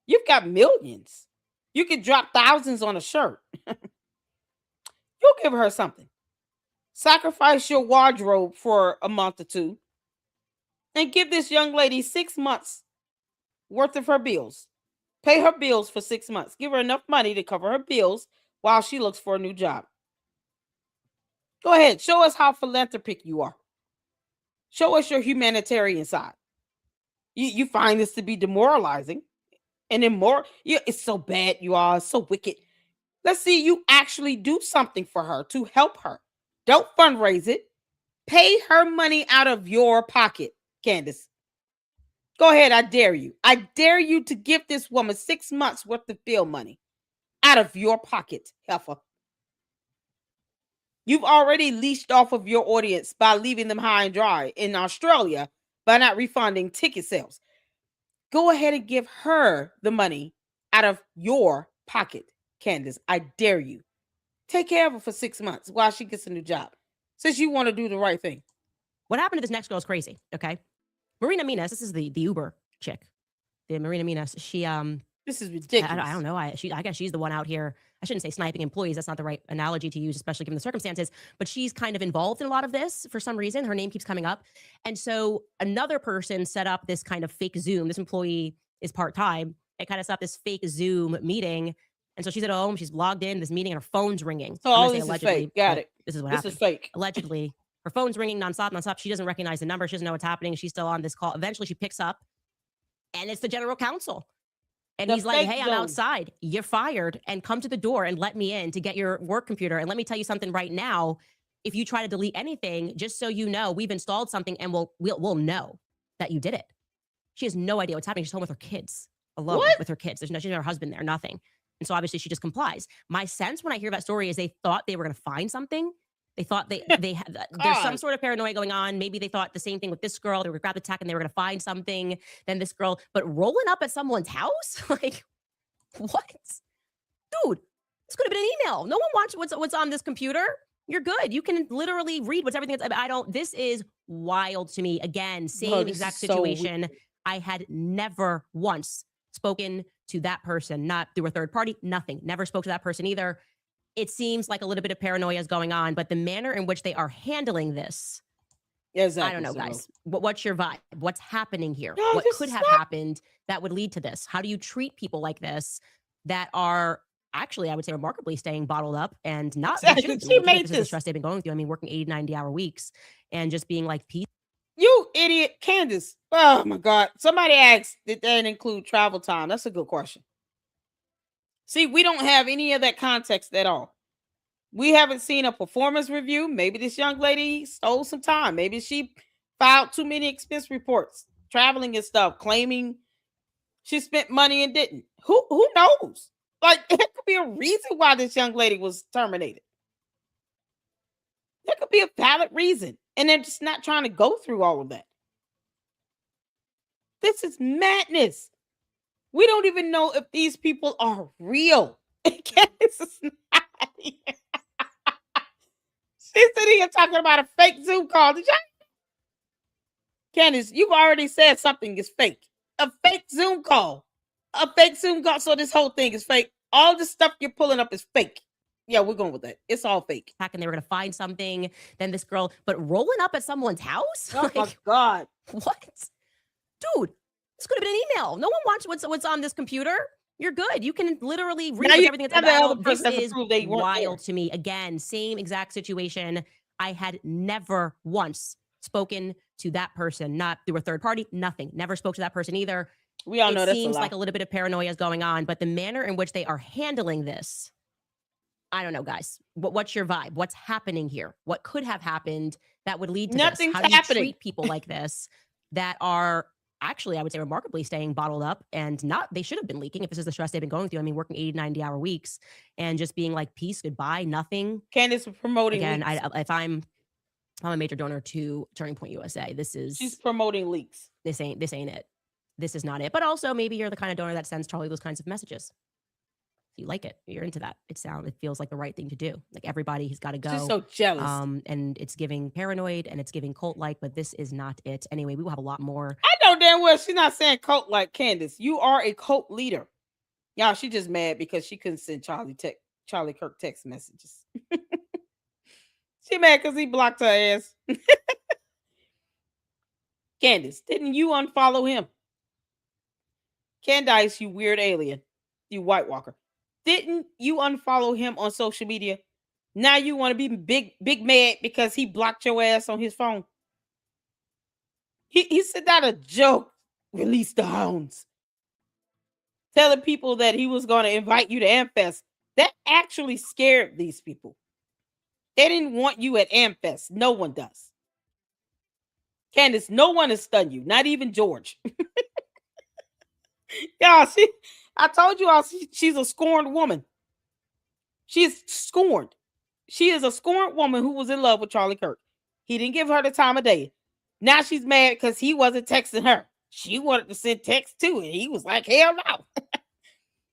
You've got millions. You could drop thousands on a shirt. You give her something. Sacrifice your wardrobe for a month or two and give this young lady 6 months worth of her bills. Pay her bills for 6 months. Give her enough money to cover her bills while she looks for a new job. Go ahead. Show us how philanthropic you are. Show us your humanitarian side. You find this to be demoralizing and immoral. It's so bad, you are. It's so wicked. Let's see you actually do something for her to help her. Don't fundraise it. Pay her money out of your pocket, Candace. Go ahead. I dare you. I dare you to give this woman 6 months worth of bill money out of your pocket, heifer. You've already leashed off of your audience by leaving them high and dry in Australia by not refunding ticket sales. Go ahead and give her the money out of your pocket, Candace. I dare you. Take care of her for 6 months while she gets a new job, since you want to do the right thing. What happened to this next girl is crazy, okay? Marina Minas, this is the Uber chick. The Marina Minas, she This is ridiculous. I don't know. I guess she's the one out here. I shouldn't say sniping employees. That's not the right analogy to use, especially given the circumstances. But she's kind of involved in a lot of this for some reason. Her name keeps coming up. And so another person set up this kind of fake Zoom. This employee is part-time. It kind of set up this fake Zoom meeting. And so she's at home. She's logged in this meeting and her phone's ringing. So all this is fake. Got it. This is what This happened. is fake. Allegedly, her phone's ringing nonstop. She doesn't recognize the number. She doesn't know what's happening. She's still on this call. Eventually, she picks up, and it's the general counsel. And he's like, hey, I'm outside. You're fired. And come to the door and let me in to get your work computer. And let me tell you something right now. If you try to delete anything, just so you know, we've installed something and we'll know that you did it. She has no idea what's happening. She's home with her kids, alone with her kids. She's not her husband there, nothing. And so obviously she just complies. My sense when I hear that story is they thought they were going to find something. They thought they had, there's some sort of paranoia going on. Maybe they thought the same thing with this girl. They were grab the tech and they were going to find something. Then this girl, but rolling up at someone's house, like what, dude? This could have been an email. No one wants what's on this computer. You're good. You can literally read what's everything. This is wild to me. Again, same exact situation. So I had never once spoken to that person, not through a third party, nothing. Never spoke to that person either. It seems like a little bit of paranoia is going on, but the manner in which they are handling this, I don't know, guys. What's your vibe? What's happening here? No, what could have happened that would lead to this? How do you treat people like this that are actually, I would say, remarkably staying bottled up and not the stress they've been going through? I mean, working 80, 90-hour weeks and just being like, peace. You idiot, Candace. Oh my God. Somebody asked, did that include travel time? That's a good question. See, we don't have any of that context at all. We haven't seen a performance review. Maybe this young lady stole some time. Maybe she filed too many expense reports, traveling and stuff, claiming she spent money and didn't. Who knows? Like, there could be a reason why this young lady was terminated. There could be a valid reason. And they're just not trying to go through all of that. This is madness. We don't even know if these people are real. Candace is not here. She's sitting here talking about a fake Zoom call. Candace, you've already said something is fake. A fake Zoom call. A fake Zoom call. So this whole thing is fake. All the stuff you're pulling up is fake. Yeah, we're going with that. It's all fake. And they were going to find something. Then this girl, but rolling up at someone's house? Oh my God. What? Dude, this could have been an email. No one wants what's on this computer. You're good. You can literally read everything that's about. This is wild to me. Again, same exact situation. I had never once spoken to that person, not through a third party, nothing. Never spoke to that person either. We all know that's a seems lie. like a little bit of paranoia is going on, but the manner in which they are handling this, I don't know, guys. What's your vibe? What's happening here? What could have happened that would lead to Nothing's this? How do you happening. treat people like this that are actually, I would say, remarkably staying bottled up and not, they should have been leaking if this is the stress they've been going through. I mean, working 80, 90-hour weeks and just being like, peace, goodbye, nothing. Candace was promoting Again, leaks. if I'm a major donor to Turning Point USA, She's promoting leaks. This ain't it. This is not it. But also maybe you're the kind of donor that sends Charlie those kinds of messages. You like it. You're into that. It feels like the right thing to do. Like everybody has got to go. She's so jealous. And it's giving paranoid and it's giving cult-like, but this is not it. Anyway, we will have a lot more. I know damn well she's not saying cult like Candace. You are a cult leader. Y'all, she just mad because she couldn't send Charlie Kirk text messages. She mad because he blocked her ass. Candace, didn't you unfollow him? Candace, you weird alien. You White Walker. Didn't you unfollow him on social media? Now you want to be big mad because he blocked your ass on his phone. He said that a joke. Release the hounds. Telling people that he was going to invite you to AmFest. That actually scared these people. They didn't want you at AmFest. No one does. Candace, no one has stunned you. Not even George. Y'all, I told you all she's a scorned woman. She is scorned. She is a scorned woman who was in love with Charlie Kirk. He didn't give her the time of day. Now she's mad because he wasn't texting her. She wanted to send text too, and he was like, hell no.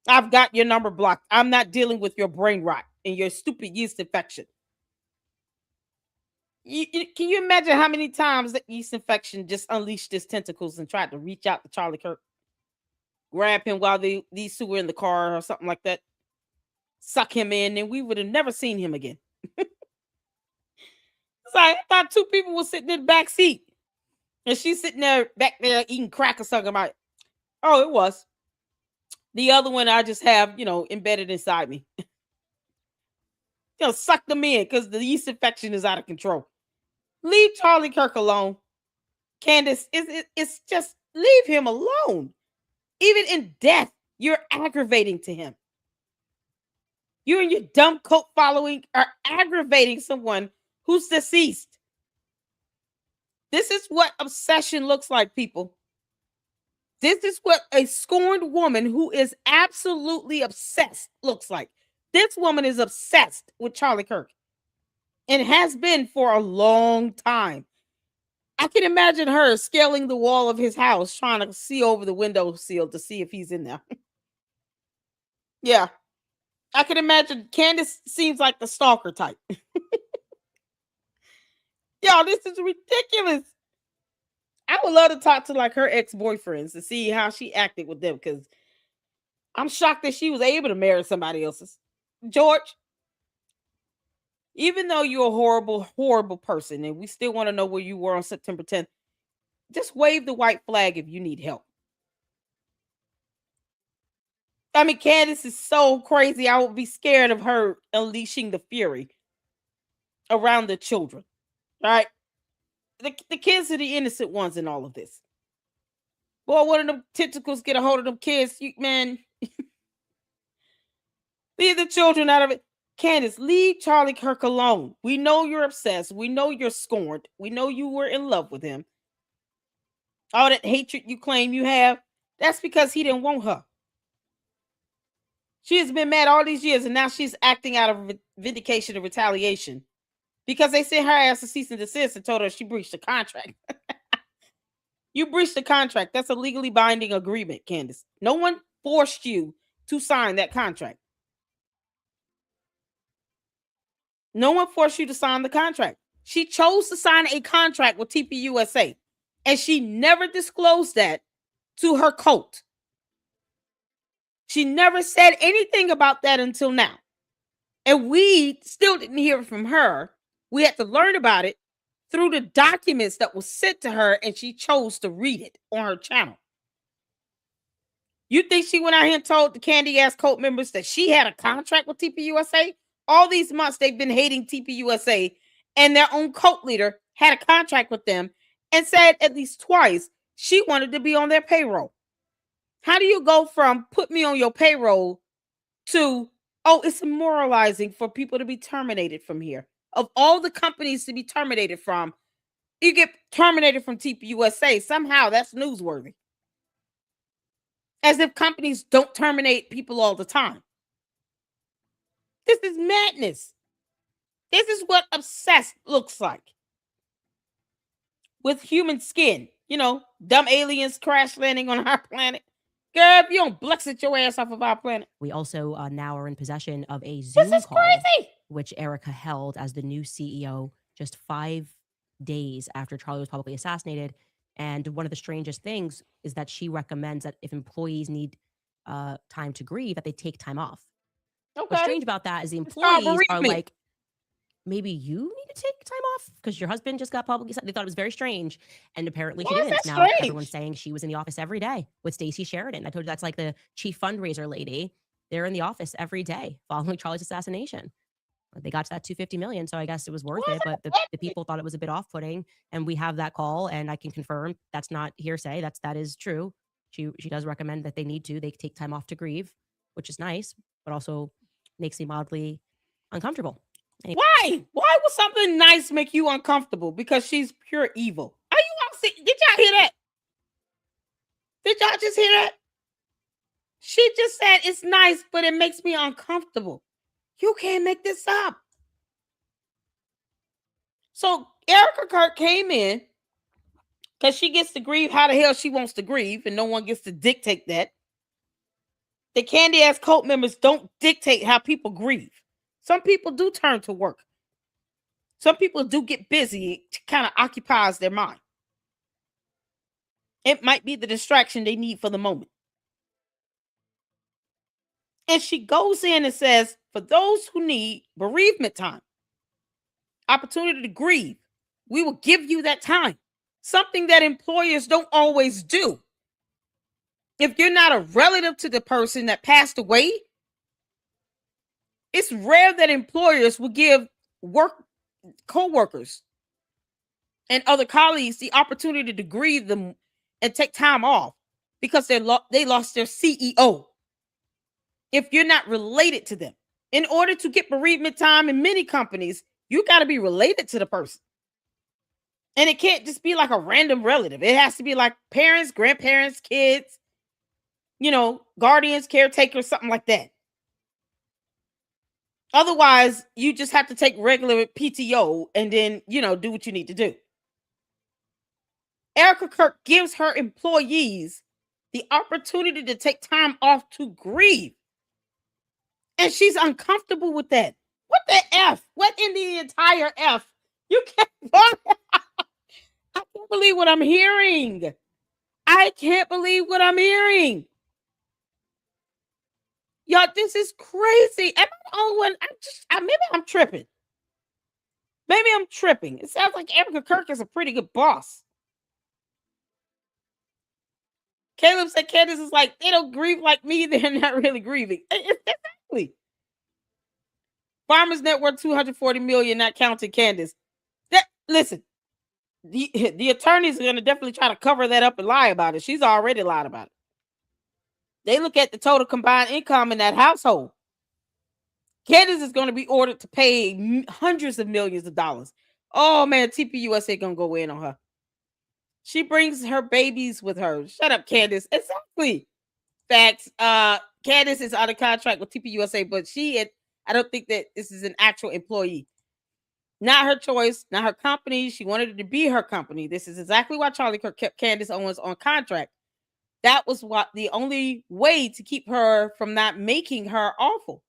I've got your number blocked. I'm not dealing with your brain rot and your stupid yeast infection. Can you imagine how many times that yeast infection just unleashed its tentacles and tried to reach out to Charlie Kirk? Grab him while these two were in the car or something like that. Suck him in, and we would have never seen him again. It's like, I thought two people were sitting in the back seat. And she's sitting there back there eating crack or something. I'm like, oh, it was. The other one I just have, embedded inside me. Suck them in because the yeast infection is out of control. Leave Charlie Kirk alone. Candace, it's just leave him alone. Even in death, you're aggravating to him. You and your dumb cult following are aggravating someone who's deceased. This is what obsession looks like, people. This is what a scorned woman who is absolutely obsessed looks like. This woman is obsessed with Charlie Kirk and has been for a long time. I can imagine her scaling the wall of his house, trying to see over the windowsill to see if he's in there. Yeah. I can imagine Candace seems like the stalker type. Yo, this is ridiculous. I would love to talk to like her ex-boyfriends to see how she acted with them, because I'm shocked that she was able to marry somebody else's. George, even though you're a horrible, horrible person, and we still want to know where you were on September 10th, just wave the white flag if you need help. I mean, Candace is so crazy. I would be scared of her unleashing the fury around the children. All right? The kids are the innocent ones in all of this. Boy, one of them tentacles get a hold of them kids. Man, leave the children out of it. Candace, leave Charlie Kirk alone. We know you're obsessed. We know you're scorned. We know you were in love with him. All that hatred you claim you have, that's because he didn't want her. She has been mad all these years, and now she's acting out of vindication and retaliation because they sent her ass a cease and desist and told her she breached the contract. You breached the contract. That's a legally binding agreement, Candace. No one forced you to sign that contract. No one forced you to sign the contract. She chose to sign a contract with TPUSA, and she never disclosed that to her cult. She never said anything about that until now. And we still didn't hear from her. We had to learn about it through the documents that was sent to her, and she chose to read it on her channel. You think she went out here and told the candy-ass cult members that she had a contract with TPUSA? All these months they've been hating TPUSA, and their own cult leader had a contract with them and said at least twice she wanted to be on their payroll. How do you go from put me on your payroll to, oh, it's demoralizing for people to be terminated from here? Of all the companies to be terminated from, you get terminated from TPUSA. Somehow that's newsworthy. As if companies don't terminate people all the time. This is madness. This is what obsessed looks like. With human skin. You know, dumb aliens crash landing on our planet. Girl, if you don't Brexit your ass off of our planet. We also now are in possession of a Zoom call, crazy. which Erica held as the new CEO just 5 days after Charlie was publicly assassinated. And one of the strangest things is that she recommends that if employees need time to grieve, that they take time off. Okay. What's strange about that is the It's called employees are bereavement. like, maybe you need to take time off because your husband just got publicly. They thought it was very strange, and apparently she Why is didn't. that Now strange? everyone's saying she was in the office every day with Stacey Sheridan. I told you that's like the chief fundraiser lady. They're in the office every day following Charlie's assassination. They got to that 250 million, so I guess it was worth it. But the people thought it was a bit off-putting, and we have that call, and I can confirm that's not hearsay. That is true. She does recommend that they need to. They take time off to grieve, which is nice, but also makes me mildly uncomfortable. Anyway. Why? Why would something nice make you uncomfortable? Because she's pure evil. Are you all see? Did y'all hear that? Did y'all just hear that? She just said it's nice, but it makes me uncomfortable. You can't make this up. So Erica Kirk came in because she gets to grieve how the hell she wants to grieve, and no one gets to dictate that. The Candy ass cult members don't dictate how people grieve. Some people do turn to work. Some people do get busy. It kind of occupies their mind. It might be the distraction they need for the moment. And she goes in and says, for those who need bereavement time, opportunity to grieve, we will give you that time. Something that employers don't always do. If you're not a relative to the person that passed away, it's rare that employers will give co-workers and other colleagues the opportunity to grieve them and take time off because they lost their CEO. If you're not related to them, in order to get bereavement time in many companies, you got to be related to the person. And it can't just be like a random relative. It has to be like parents, grandparents, kids, guardians, caretakers, something like that. Otherwise, you just have to take regular PTO and then, do what you need to do. Erica Kirk gives her employees the opportunity to take time off to grieve. And she's uncomfortable with that. What the F? What in the entire F? You can't. I can't believe what I'm hearing. I can't believe what I'm hearing. Y'all, this is crazy. Am I the only one? Maybe I'm tripping. Maybe I'm tripping. It sounds like Erica Kirk is a pretty good boss. Caleb said Candace is like, they don't grieve like me. They're not really grieving. Exactly. Farmers Net worth 240 million, not counting Candace. Listen, the attorneys are going to definitely try to cover that up and lie about it. She's already lied about it. They look at the total combined income in that household. Candace is going to be ordered to pay hundreds of millions of dollars. Oh, man, TPUSA going to go in on her. She brings her babies with her. Shut up, Candace. Exactly. Facts. Candace is out of contract with TPUSA, but I don't think that this is an actual employee. Not her choice, not her company. She wanted it to be her company. This is exactly why Charlie Kirk kept Candace Owens on contract. That was the only way to keep her from not making her awful.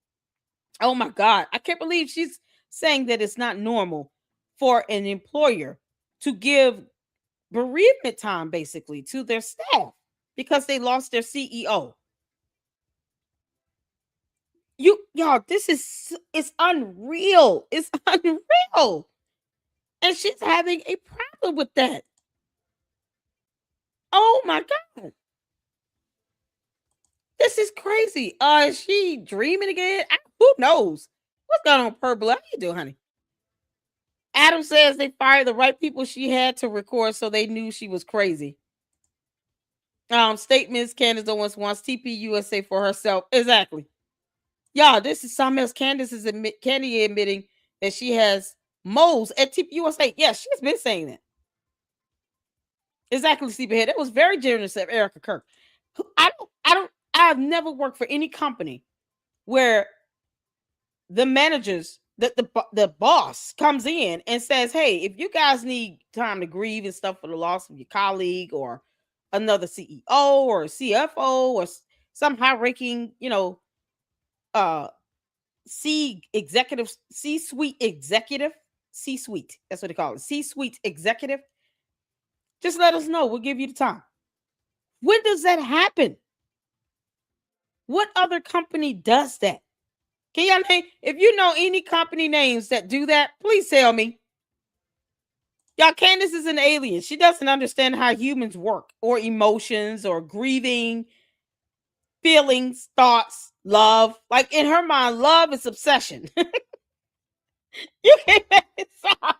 Oh my God. I can't believe she's saying that it's not normal for an employer to give bereavement time basically to their staff because they lost their CEO. Y'all, it's unreal. It's unreal. And she's having a problem with that. Oh my God. This is crazy. Is she dreaming again? Who knows? What's going on, Purple? How you doing, honey? Adam says they fired the right people she had to record, so they knew she was crazy. Statements. Candace Owens wants TPUSA for herself. Exactly. Y'all, this is something else. Candace is Candy admitting that she has moles at TPUSA. Yeah, she's been saying that. Exactly, Sleepyhead. That was very generous of Erica Kirk. I've never worked for any company where the managers, the boss comes in and says, "Hey, if you guys need time to grieve and stuff for the loss of your colleague or another CEO or CFO or some high-ranking, uh, C-suite executive, C-suite, that's what they call it, C-suite executive, just let us know. We'll give you the time." When does that happen? What other company does that? Can y'all name, if you know any company names that do that, please tell me. Y'all, Candace is an alien. She doesn't understand how humans work or emotions or grieving, feelings, thoughts, love. Like in her mind, love is obsession. You can't make it stop.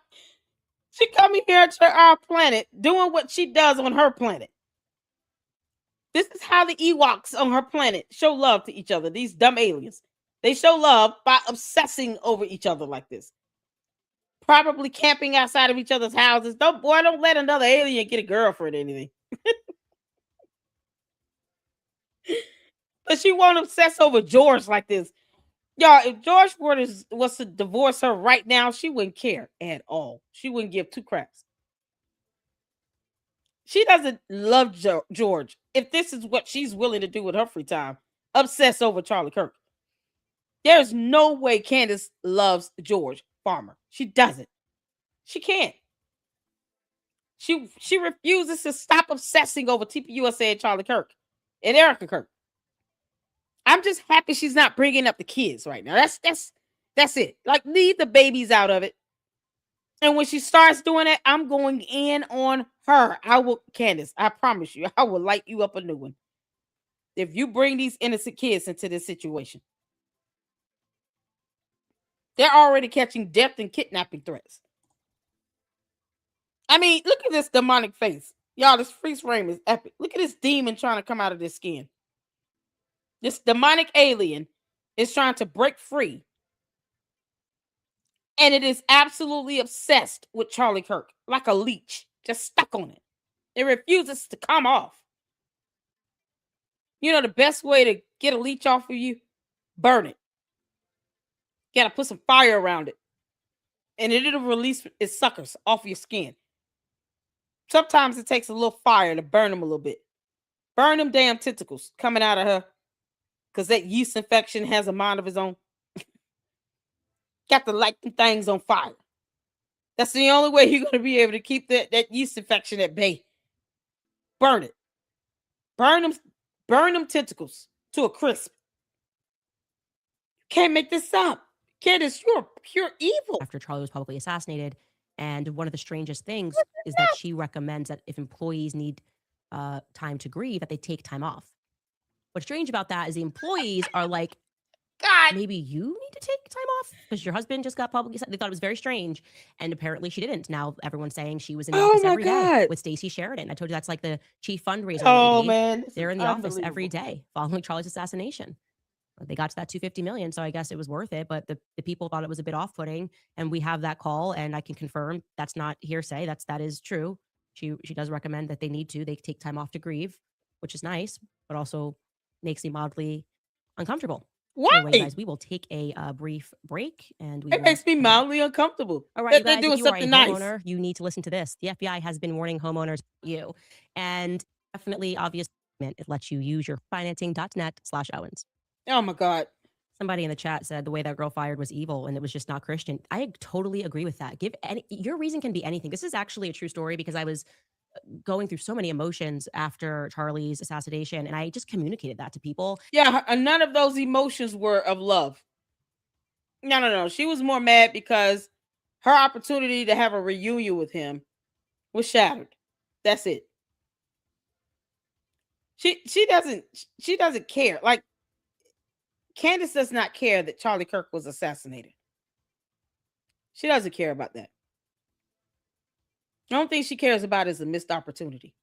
She coming here to our planet doing what she does on her planet. This is how the Ewoks on her planet show love to each other. These dumb aliens. They show love by obsessing over each other like this. Probably camping outside of each other's houses. Don't let another alien get a girlfriend or anything. But she won't obsess over George like this. Y'all, if George was to divorce her right now, she wouldn't care at all. She wouldn't give two craps. She doesn't love George. If this is what she's willing to do with her free time, obsess over Charlie Kirk. There's no way Candace loves George Farmer. She doesn't. She can't. She refuses to stop obsessing over TPUSA and Charlie Kirk and Erica Kirk. I'm just happy she's not bringing up the kids right now. That's it. Like, leave the babies out of it. And when she starts doing it, I'm going in on her. Candace, I promise you, I will light you up a new one. If you bring these innocent kids into this situation, they're already catching death and kidnapping threats. I mean, look at this demonic face. Y'all, this freeze frame is epic. Look at this demon trying to come out of this skin. This demonic alien is trying to break free. And it is absolutely obsessed with Charlie Kirk, like a leech, just stuck on it. It refuses to come off. You know the best way to get a leech off of you? Burn it. You gotta put some fire around it. And it'll release its suckers off your skin. Sometimes it takes a little fire to burn them a little bit. Burn them damn tentacles coming out of her. Because that yeast infection has a mind of its own. Got to light them things on fire. That's the only way you're going to be able to keep that yeast infection at bay. Burn it. Burn them tentacles to a crisp. Can't make this up. Candace, you're pure evil. After Charlie was publicly assassinated. And one of the strangest things is that she recommends that if employees need time to grieve, that they take time off. What's strange about that is the employees are like, God, maybe you need to take time off because your husband just got publicly. They thought it was very strange, and apparently she didn't. Now everyone's saying she was in the office every day with Stacey Sheridan. I told you that's like the chief fundraiser. Oh man, they're in the office every day following Charlie's assassination. They got to that $250 million, so I guess it was worth it. But the people thought it was a bit off-putting, and we have that call, and I can confirm that's not hearsay. That is true. She does recommend that they take time off to grieve, which is nice, but also makes me mildly uncomfortable. Why? Anyway, guys, we will take a brief break, and it makes me mildly uncomfortable. All right, you guys, they're doing if you are a something nice. Homeowner, you need to listen to this. The FBI has been warning homeowners and definitely obviously it lets you use your financing.net/Owens. Oh my God. Somebody in the chat said the way that girl fired was evil and it was just not Christian. I totally agree with that. Your reason can be anything. This is actually a true story because I was going through so many emotions after Charlie's assassination, and I just communicated that to people. Yeah, none of those emotions were of love. No. She was more mad because her opportunity to have a reunion with him was shattered. That's it. She doesn't care. Like, Candace does not care that Charlie Kirk was assassinated. She doesn't care about that. The only thing she cares about is a missed opportunity.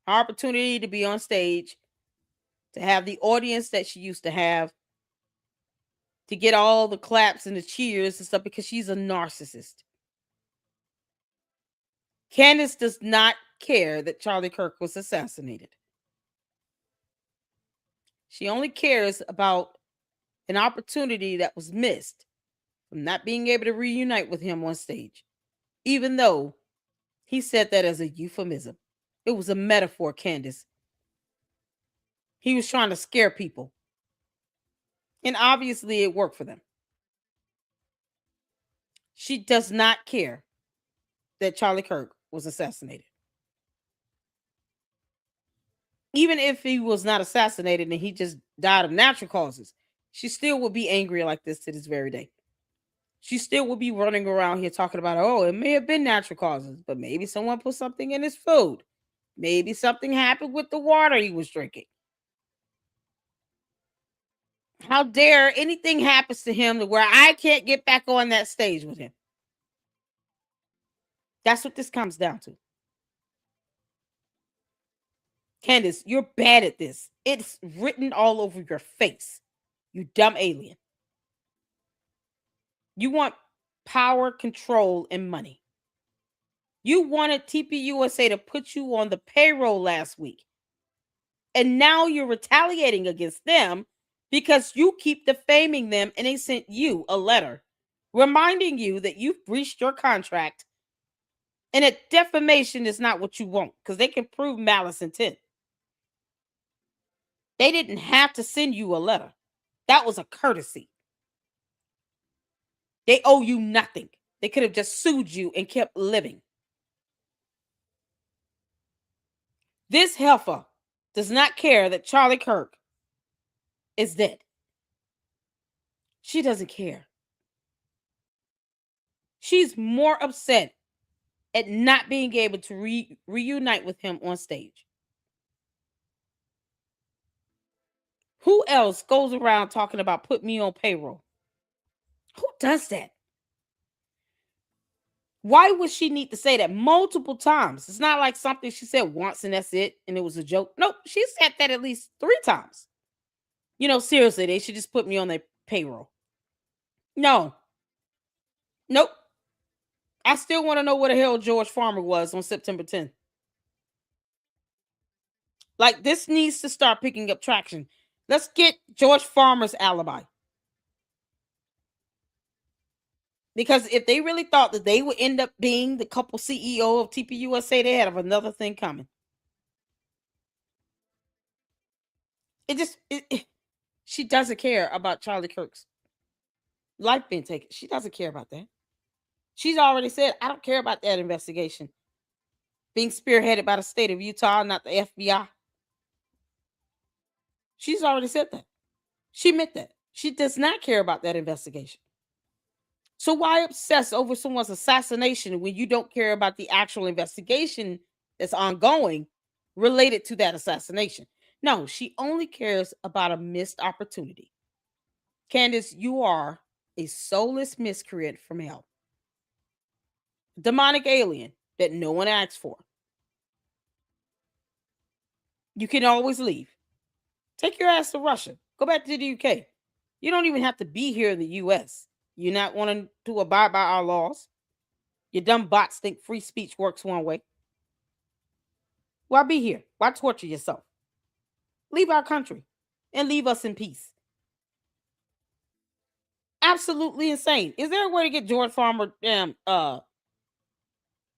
her opportunity to be on stage, to have the audience that she used to have, to get all the claps and the cheers and stuff because she's a narcissist. Candace does not care that Charlie Kirk was assassinated. She only cares about an opportunity that was missed from not being able to reunite with him on stage, even though he said that as a euphemism. It was a metaphor, Candace. He was trying to scare people. And obviously it worked for them. She does not care that Charlie Kirk was assassinated. Even if he was not assassinated and he just died of natural causes, she still would be angry like this to this very day. She still would be running around here talking about, oh, it may have been natural causes, but maybe someone put something in his food. Maybe something happened with the water he was drinking. How dare anything happens to him to where I can't get back on that stage with him? That's what this comes down to. Candace, you're bad at this. It's written all over your face. You dumb alien. You want power, control, and money. You wanted TPUSA to put you on the payroll last week. And now you're retaliating against them because you keep defaming them, and they sent you a letter reminding you that you've breached your contract and that defamation is not what you want because they can prove malice intent. They didn't have to send you a letter. That was a courtesy. They owe you nothing. They could have just sued you and kept living. This heifer does not care that Charlie Kirk is dead. She doesn't care. She's more upset at not being able to reunite with him on stage. Who else goes around talking about put me on payroll? Who does that? Why would she need to say that multiple times? It's not like something she said once and that's it, and it was a joke. Nope, she said that at least 3 times. You know, seriously, they should just put me on their payroll. No. Nope. I still want to know where the hell George Farmer was on September 10th. Like, this needs to start picking up traction. Let's get George Farmer's alibi. Because if they really thought that they would end up being the couple CEO of TPUSA, they had another thing coming. She doesn't care about Charlie Kirk's life being taken. She doesn't care about that. She's already said, I don't care about that investigation being spearheaded by the state of Utah, not the FBI. She's already said that. She meant that. She does not care about that investigation. So why obsess over someone's assassination when you don't care about the actual investigation that's ongoing related to that assassination? No, she only cares about a missed opportunity. Candace, you are a soulless miscreant from hell. Demonic alien that no one asked for. You can always leave. Take your ass to Russia. Go back to the UK. You don't even have to be here in the US. You're not wanting to abide by our laws. Your dumb bots think free speech works one way. Why be here? Why torture yourself? Leave our country and leave us in peace. Absolutely insane. Is there a way to get George Farmer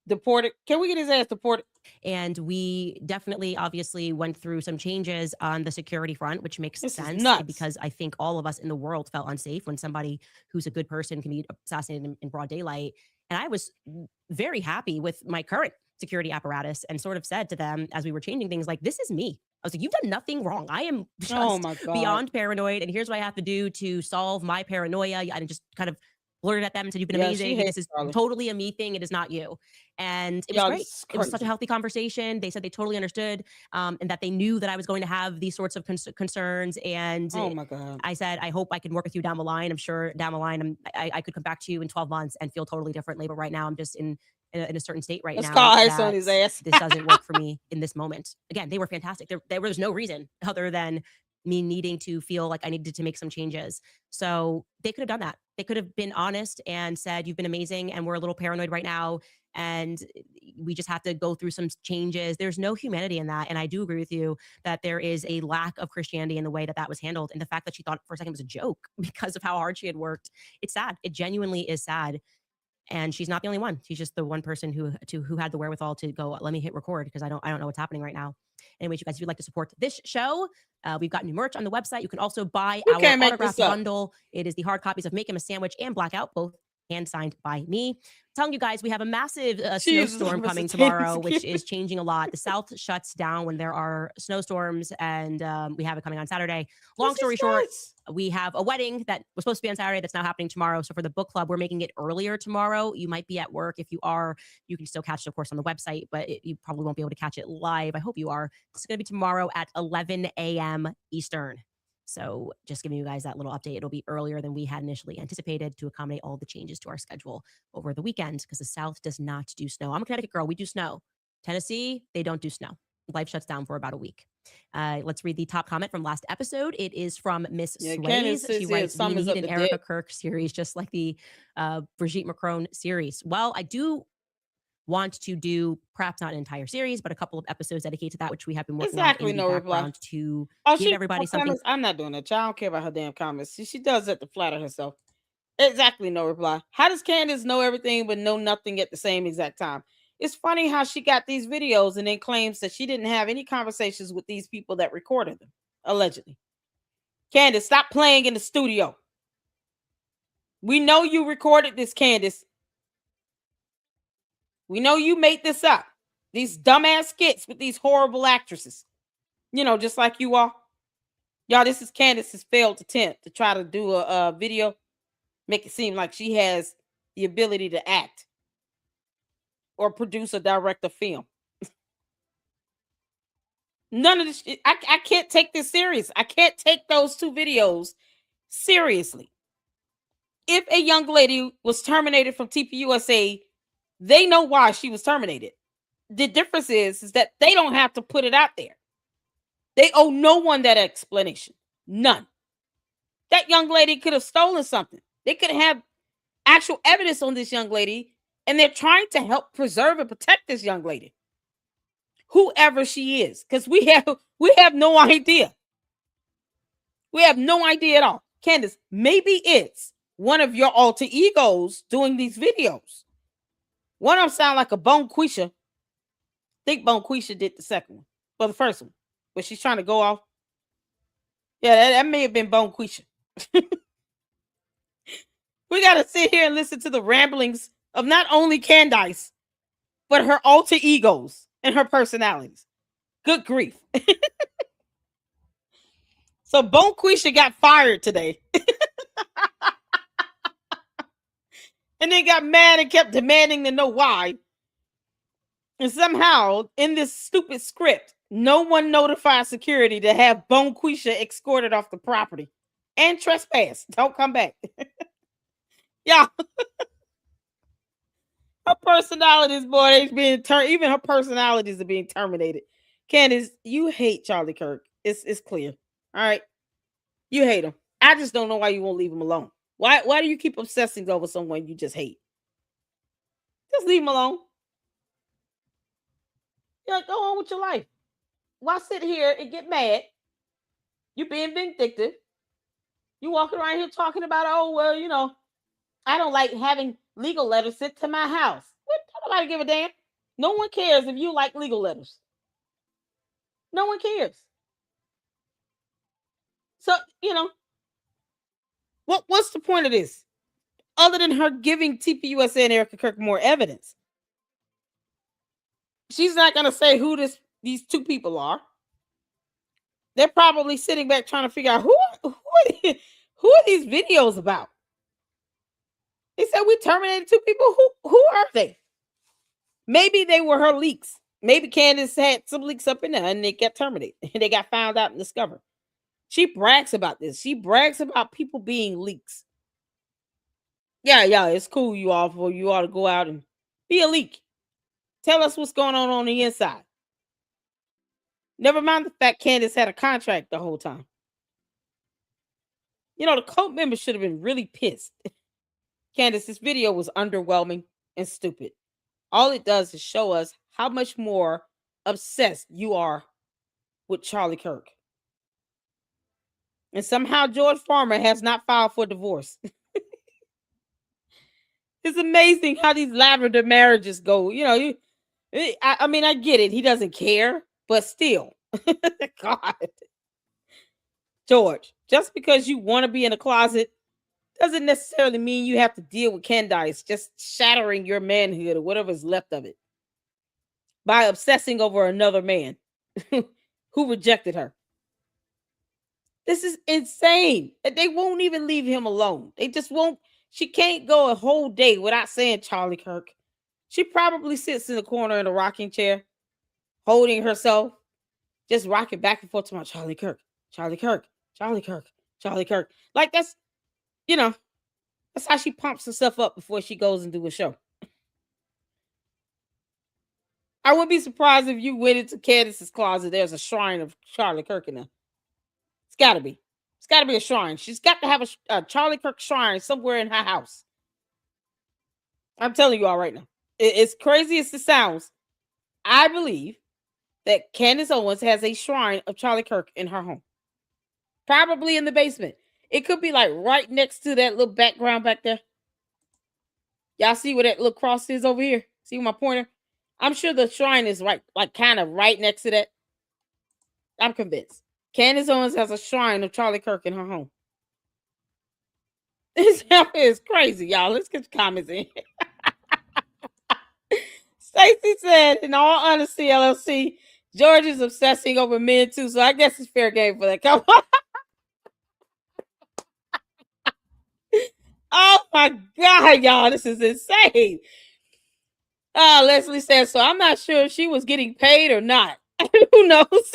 deported? Can we get his ass deported? And we definitely, obviously, went through some changes on the security front, which makes sense because I think all of us in the world felt unsafe when somebody who's a good person can be assassinated in broad daylight. And I was very happy with my current security apparatus and sort of said to them as we were changing things, like, this is me. I was like, you've done nothing wrong. I am just beyond paranoid. And here's what I have to do to solve my paranoia. I just kind of blurted at them and said, you've been amazing. This is totally a me thing. It is not you. And it was great. It was such a healthy conversation. They said they totally understood and that they knew that I was going to have these sorts of concerns. And oh my God. I said, I hope I can work with you down the line. I'm sure down the line, I could come back to you in 12 months and feel totally differently. But right now I'm just in in a certain state right Let's now. call ice on his ass. This doesn't work for me in this moment. Again, they were fantastic. There was no reason other than me needing to feel like I needed to make some changes. So they could have done that. They could have been honest and said, you've been amazing and we're a little paranoid right now and we just have to go through some changes. There's no humanity in that. And I do agree with you that there is a lack of Christianity in the way that that was handled. And the fact that she thought for a second it was a joke because of how hard she had worked, it's sad. It genuinely is sad. And she's not the only one. She's just the one person who had the wherewithal to go, let me hit record because I don't know what's happening right now. Anyways, you guys, if you'd like to support this show, we've got new merch on the website. You can also buy our autographed bundle. It is the hard copies of Make Him a Sandwich and Blackout, both hand signed by me. Telling you guys, we have a massive snowstorm coming tomorrow, which is changing a lot. The South shuts down when there are snowstorms, and we have it coming on Saturday. Long story short, we have a wedding that was supposed to be on Saturday that's now happening tomorrow. So for the book club, we're making it earlier tomorrow. You might be at work. If you are, you can still catch it, of course, on the website, but you probably won't be able to catch it live. I hope you are. It's going to be tomorrow at 11 a.m. Eastern. So just giving you guys that little update. It'll be earlier than we had initially anticipated to accommodate all the changes to our schedule over the weekend because the South does not do snow. I'm a Connecticut girl. We do snow. Tennessee, they don't do snow. Life shuts down for about a week. Let's read the top comment from last episode. It is from Miss Sways. She writes, we need an Erica Kirk series, just like the Brigitte Macron series. Well, I do want to do perhaps not an entire series, but a couple of episodes dedicated to that, which we have been working on in the background to give everybody something. Comments? I'm not doing that. I don't care about her damn comments. She does that to flatter herself. Exactly, no reply. How does Candace know everything but know nothing at the same exact time? It's funny how she got these videos and then claims that she didn't have any conversations with these people that recorded them, allegedly. Candace, stop playing in the studio. We know you recorded this, Candace. We know you made this up. These dumbass skits with these horrible actresses. You know, just like you are. Y'all, this is Candace's failed attempt to try to do a video. Make it seem like she has the ability to act. Or produce or direct a film. None of this. I can't take this serious. I can't take those two videos seriously. If a young lady was terminated from TPUSA, they know why she was terminated. The difference is that they don't have to put it out there. They owe no one that explanation. None. That young lady could have stolen something. They could have actual evidence on this young lady, and they're trying to help preserve and protect this young lady, whoever she is, because we have no idea. We have no idea at all. Candace, maybe it's one of your alter egos doing these videos. One of them sound like a Bonquisha. I think Bonquisha did the second one. Well, the first one. But she's trying to go off. Yeah, that may have been Bonquisha. We got to sit here and listen to the ramblings of not only Candace, but her alter egos and her personalities. Good grief. So Bonquisha got fired today. And then got mad and kept demanding to know why. And somehow, in this stupid script, no one notified security to have Bonquisha escorted off the property. And trespass. Don't come back. Yeah. Her personalities, boy, being even her personalities are being terminated. Candace, you hate Charlie Kirk. It's clear. All right. You hate him. I just don't know why you won't leave him alone. Why do you keep obsessing over someone you just hate? Just leave him alone. Yeah, go on with your life. Why sit here and get mad? You being vindictive. You walking around here talking about, oh, well, you know, I don't like having legal letters sent to my house. What? Nobody give a damn. No one cares if you like legal letters. No one cares. So, you know, what's the point of this? Other than her giving TPUSA and Erica Kirk more evidence. She's not going to say who these two people are. They're probably sitting back trying to figure out who are these videos about? They said we terminated two people. Who are they? Maybe they were her leaks. Maybe Candace had some leaks up in there and they got terminated. And they got found out and discovered. She brags about this. She brags about people being leaks. Yeah, it's cool you all to go out and be a leak. Tell us what's going on the inside. Never mind the fact Candace had a contract the whole time. The cult members should have been really pissed. Candace, this video was underwhelming and stupid. All it does is show us how much more obsessed you are with Charlie Kirk. And somehow George Farmer has not filed for divorce. It's amazing how these lavender marriages go. I mean, I get it. He doesn't care, but still. God. George, just because you want to be in a closet doesn't necessarily mean you have to deal with Candace just shattering your manhood or whatever's left of it by obsessing over another man who rejected her. This is insane. They won't even leave him alone. They just won't. She can't go a whole day without saying Charlie Kirk. She probably sits in the corner in a rocking chair, holding herself, just rocking back and forth to my Charlie Kirk, Charlie Kirk, Charlie Kirk, Charlie Kirk. Like that's how she pumps herself up before she goes and do a show. I wouldn't be surprised if you went into Candace's closet. There's a shrine of Charlie Kirk in there. It's got to be. It's got to be a shrine. She's got to have a Charlie Kirk shrine somewhere in her house. I'm telling you all right now. It's crazy as it sounds. I believe that Candace Owens has a shrine of Charlie Kirk in her home. Probably in the basement. It could be like right next to that little background back there. Y'all see where that little cross is over here? See my pointer? I'm sure the shrine is right, like kind of right next to that. I'm convinced. Candace Owens has a shrine of Charlie Kirk in her home. This is crazy, y'all. Let's get the comments in. Stacy said, in all honesty, LLC, George is obsessing over men too, so I guess it's fair game for that. Come on. Oh my God, y'all, this is insane. Leslie says, so I'm not sure if she was getting paid or not. Who knows?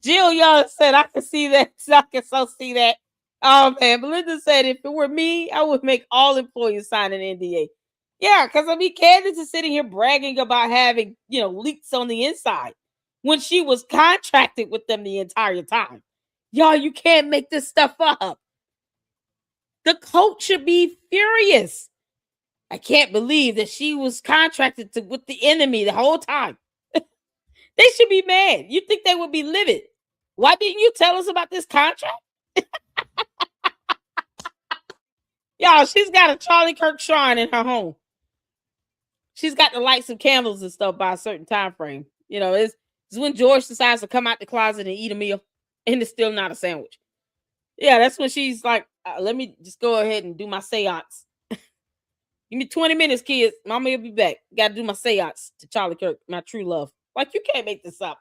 Jill Young said, I can see that. I can so see that. Oh man, Belinda said, if it were me, I would make all employees sign an NDA. Yeah, because I mean, Candace is sitting here bragging about having, leaks on the inside when she was contracted with them the entire time. Y'all, you can't make this stuff up. The coach should be furious. I can't believe that she was contracted with the enemy the whole time. They should be mad. You think they would be livid? Why didn't you tell us about this contract? Y'all, she's got a Charlie Kirk shrine in her home. She's got to light some candles and stuff by a certain time frame. It's when George decides to come out the closet and eat a meal, and it's still not a sandwich. Yeah, that's when she's like, let me just go ahead and do my seance. Give me 20 minutes, kids. Mama will be back. Got to do my seance to Charlie Kirk, my true love. Like, you can't make this up.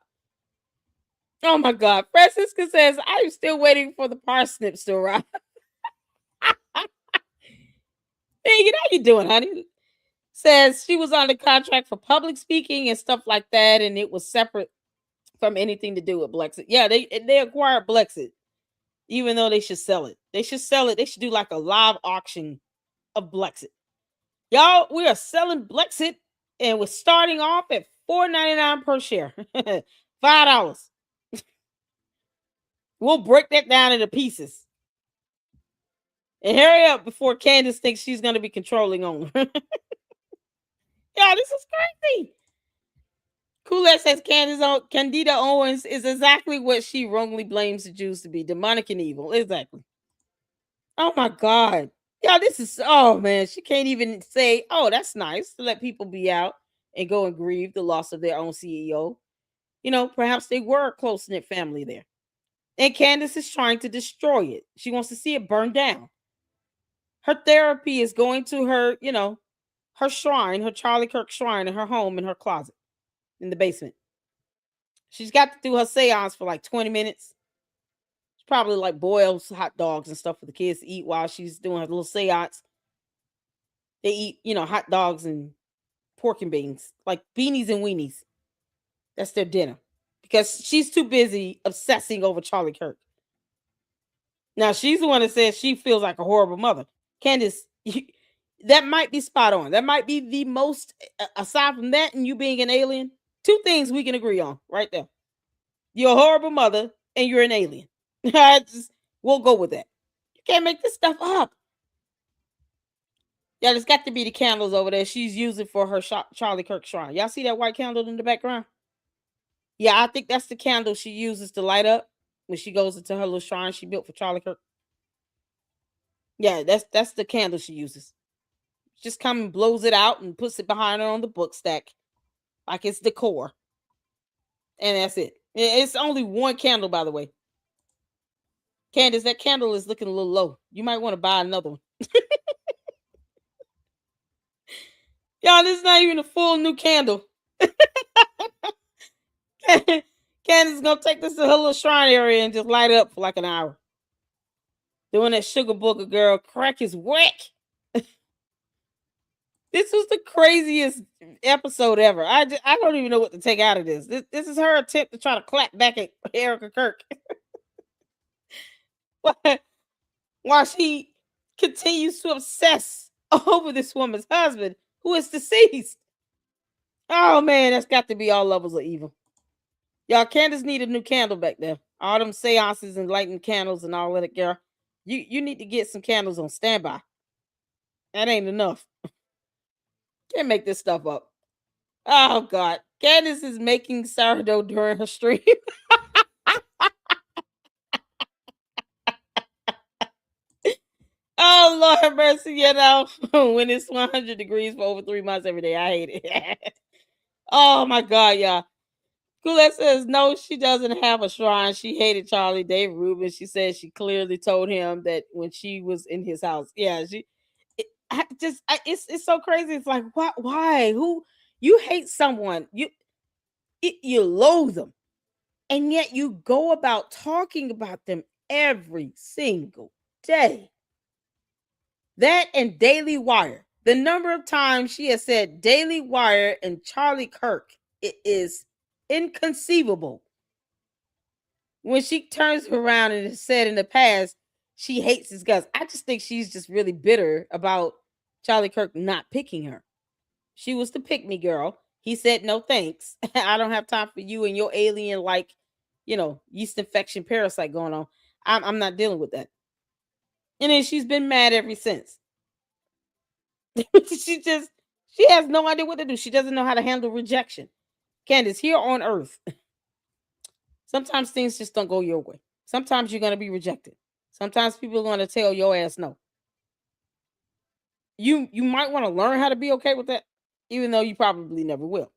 Oh, my God. Francisca says, I'm still waiting for the parsnips to arrive. Hey, how you doing, honey? Says she was on the contract for public speaking and stuff like that, and it was separate from anything to do with Blexit. Yeah, they acquired Blexit, even though they should sell it. They should sell it. They should do like a live auction of Blexit. Y'all, we are selling Blexit, and we're starting off at $4.99 per share. $5. We'll break that down into pieces. And hurry up before Candace thinks she's going to be controlling on her. Yeah, this is crazy. Kool-Aid says Candida Owens is exactly what she wrongly blames the Jews to be, demonic and evil. Exactly. Oh, my God. Yeah, this is, oh, man. She can't even say, oh, that's nice to let people be out and go and grieve the loss of their own CEO. Perhaps they were a close-knit family there. And Candace is trying to destroy it. She wants to see it burn down. Her therapy is going to her, her shrine, her Charlie Kirk shrine in her home, in her closet, in the basement. She's got to do her seance for like 20 minutes. She probably like boils hot dogs and stuff for the kids to eat while she's doing her little seance. They eat, hot dogs and pork and beans, like beanies and weenies. That's their dinner because she's too busy obsessing over Charlie Kirk. Now, she's the one that says she feels like a horrible mother. Candace, that might be spot on. That might be the most, aside from that and you being an alien, two things we can agree on right there. You're a horrible mother and you're an alien. We'll go with that. You can't make this stuff up. Yeah, there's got to be the candles over there she's using for her Charlie Kirk shrine. Y'all see that white candle in the background? Yeah, I think that's the candle she uses to light up when she goes into her little shrine she built for Charlie Kirk. Yeah, that's the candle she uses. Just come and blows it out and puts it behind her on the book stack like it's decor. And that's it. It's only one candle, by the way. Candace, that candle is looking a little low. You might want to buy another one. Y'all, this is not even a full new candle. Candace is going to take this to her little shrine area and just light it up for like an hour. Doing that sugar booger girl. Crack is whack. This was the craziest episode ever. I don't even know what to take out of this. This is her attempt to try to clap back at Erica Kirk. While she continues to obsess over this woman's husband, who is deceased. Oh, man, that's got to be all levels of evil. Y'all, Candace need a new candle back there. All them seances and lighting candles and all that, girl. You need to get some candles on standby. That ain't enough. Can't make this stuff up. Oh, God. Candace is making sourdough during her stream. Oh, Lord have mercy, you know, when it's 100 degrees for over 3 months every day. I hate it. Oh, my God, y'all. Colette says, no, she doesn't have a shrine. She hated Charlie Dave Rubin. She said she clearly told him that when she was in his house. Yeah, it's so crazy. It's like, what? Why? Who? You hate someone. You loathe them. And yet you go about talking about them every single day. That and Daily Wire. The number of times she has said Daily Wire and Charlie Kirk, it is inconceivable. When she turns around and has said in the past she hates his guts, I just think she's just really bitter about Charlie Kirk not picking her. She was the pick me girl. He said no thanks. I don't have time for you and your alien like, yeast infection parasite going on. I'm not dealing with that. And then she's been mad ever since. she has no idea what to do. She doesn't know how to handle rejection. Candace, here on earth, sometimes things just don't go your way. Sometimes you're going to be rejected. Sometimes people are going to tell your ass no. You might want to learn how to be okay with that, even though you probably never will.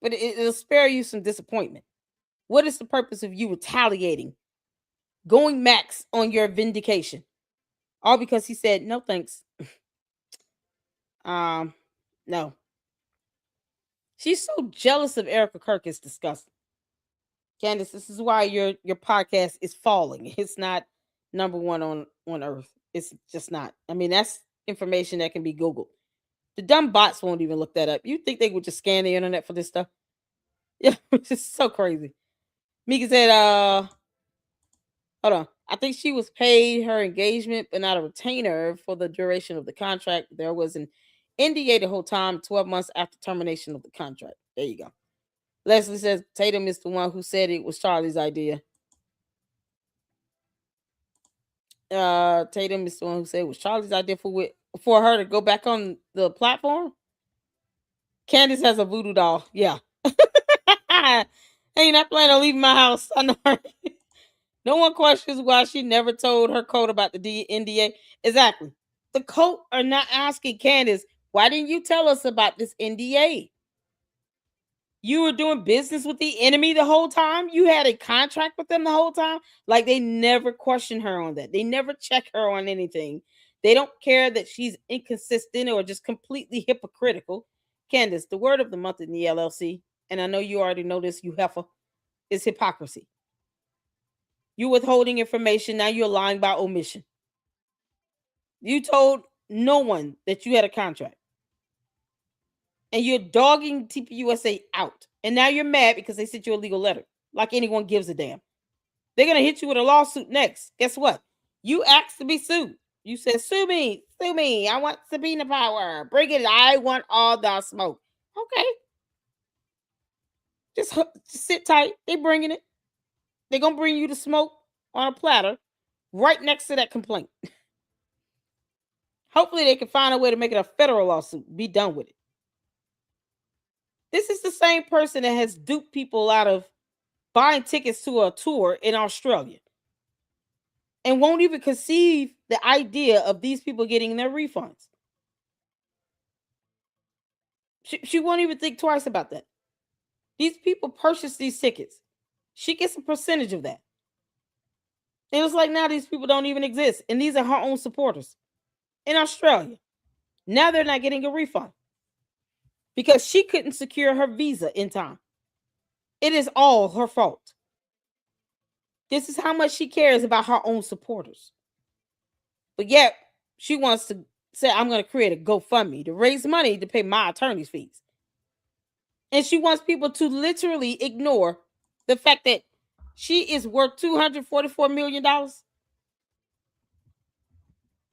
But it'll spare you some disappointment. What is the purpose of you retaliating, going max on your vindication? All because he said, no, thanks. No. She's so jealous of Erica Kirk, it's disgusting. Candace, this is why your podcast is falling. It's not number one on earth. It's just not. I mean, that's information that can be Googled. The dumb bots won't even look that up. You think they would just scan the internet for this stuff? Yeah, it's just so crazy. Mika said, hold on. I think she was paid her engagement, but not a retainer for the duration of the contract. There was an NDA the whole time, 12 months after termination of the contract. There you go. Leslie says Tatum is the one who said it was Charlie's idea. Tatum is the one who said it was Charlie's idea for her to go back on the platform. Candace has a voodoo doll. Yeah. Hey, not planning on leaving my house. I know her. No one questions why she never told her code about the NDA. Exactly. The code are not asking Candace, why didn't you tell us about this NDA? You were doing business with the enemy the whole time? You had a contract with them the whole time? Like, they never question her on that. They never check her on anything. They don't care that she's inconsistent or just completely hypocritical. Candace, the word of the month in the LLC, and I know you already know this, you heifer, is hypocrisy. You're withholding information. Now you're lying by omission. You told no one that you had a contract. And you're dogging TPUSA out. And now you're mad because they sent you a legal letter. Like anyone gives a damn. They're going to hit you with a lawsuit next. Guess what? You asked to be sued. You said, sue me. Sue me. I want subpoena power. Bring it. I want all the smoke. Okay. Just sit tight. They bringing it. They're going to bring you the smoke on a platter right next to that complaint. Hopefully they can find a way to make it a federal lawsuit. Be done with it. This is the same person that has duped people out of buying tickets to a tour in Australia and won't even conceive the idea of these people getting their refunds. She won't even think twice about that. These people purchase these tickets. She gets a percentage of that. And it's like now these people don't even exist. And these are her own supporters in Australia. Now they're not getting a refund because she couldn't secure her visa in time. It is all her fault. This is how much she cares about her own supporters. But yet, she wants to say, I'm going to create a GoFundMe to raise money to pay my attorney's fees. And she wants people to literally ignore the fact that she is worth $244 million.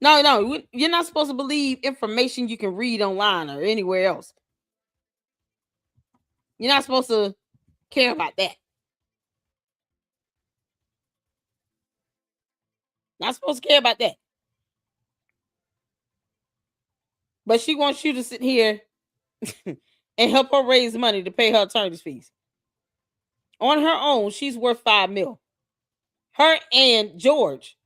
No, you're not supposed to believe information you can read online or anywhere else. You're not supposed to care about that. Not supposed to care about that. But she wants you to sit here and help her raise money to pay her attorney's fees. On her own, she's worth $5 million. Her and George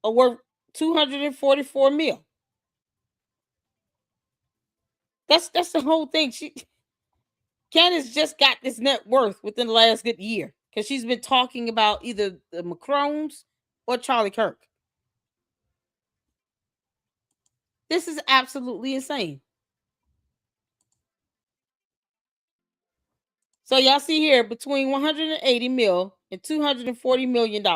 are worth $244 million. That's the whole thing. Candace just got this net worth within the last good year because she's been talking about either the Macrones or Charlie Kirk. This is absolutely insane. So y'all see here between 180 mil and $240 million.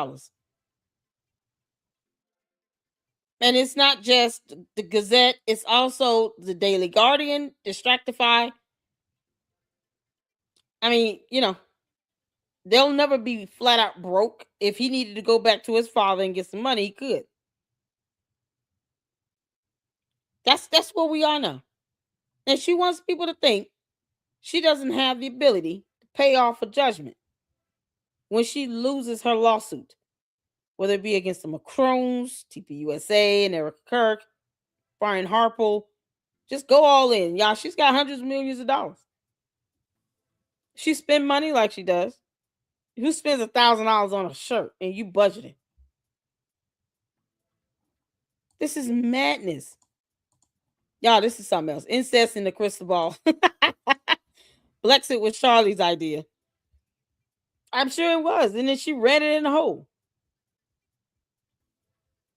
And it's not just the Gazette, it's also the Daily Guardian, Distractify. I mean, they'll never be flat out broke. If he needed to go back to his father and get some money, he could. That's what we are now. And she wants people to think she doesn't have the ability to pay off a judgment when she loses her lawsuit, whether it be against the Macrones, TPUSA, and Eric Kirk, Brian Harple. Just go all in, y'all. She's got hundreds of millions of dollars. She spend money like she does. Who spends $1,000 on a shirt and you budgeting? This is madness. Y'all, this is something else. Incest in the crystal ball. Blexit was Charlie's idea. I'm sure it was. And then she ran it in the hole.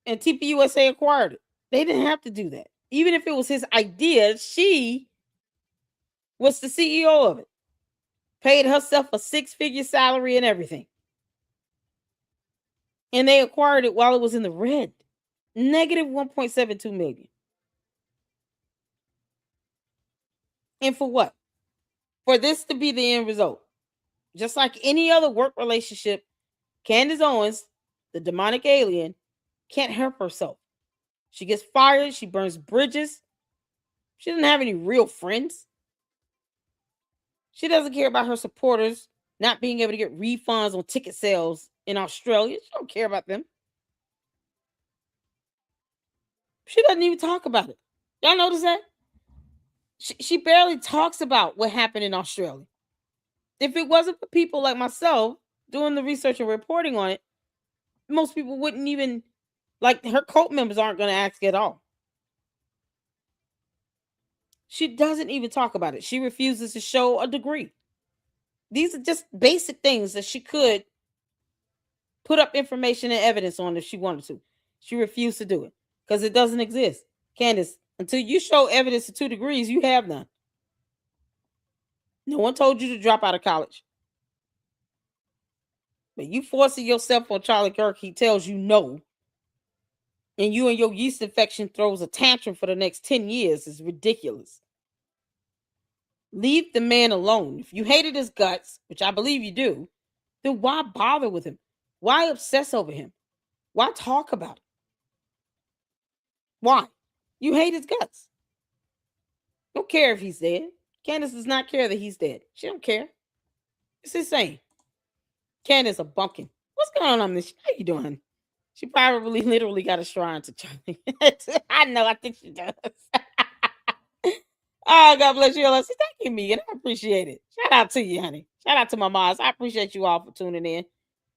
And TPUSA acquired it. They didn't have to do that. Even if it was his idea, she was the CEO of it. Paid herself a 6-figure salary and everything. And they acquired it while it was in the red. Negative $1.72 million. And for what? For this to be the end result. Just like any other work relationship, Candace Owens, the demonic alien, can't help herself. She gets fired. She burns bridges. She doesn't have any real friends. She doesn't care about her supporters not being able to get refunds on ticket sales in Australia. She don't care about them. She doesn't even talk about it. Y'all notice that? She barely talks about what happened in Australia. If it wasn't for people like myself doing the research and reporting on it, most people wouldn't even, like, her cult members aren't going to ask at all. She doesn't even talk about it. She refuses to show a degree. These are just basic things that she could put up information and evidence on if she wanted to. She refused to do it because it doesn't exist. Candace, until you show evidence of 2 degrees, you have none. No one told you to drop out of college. But you forcing yourself on Charlie Kirk, he tells you no. And you and your yeast infection throws a tantrum for the next 10 years is ridiculous. Leave the man alone. If you hated his guts, which I believe you do, then why bother with him? Why obsess over him? Why talk about it? Why? You hate his guts. Don't care if he's dead. Candace does not care that he's dead. She don't care. It's insane. Candace a bumpkin. What's going on, Miss? How you doing? She probably literally got a shrine to Charlie. I know. I think she does. Oh, God bless you, Alessi. Thank you, Megan. I appreciate it. Shout out to you, honey. Shout out to my moms. I appreciate you all for tuning in.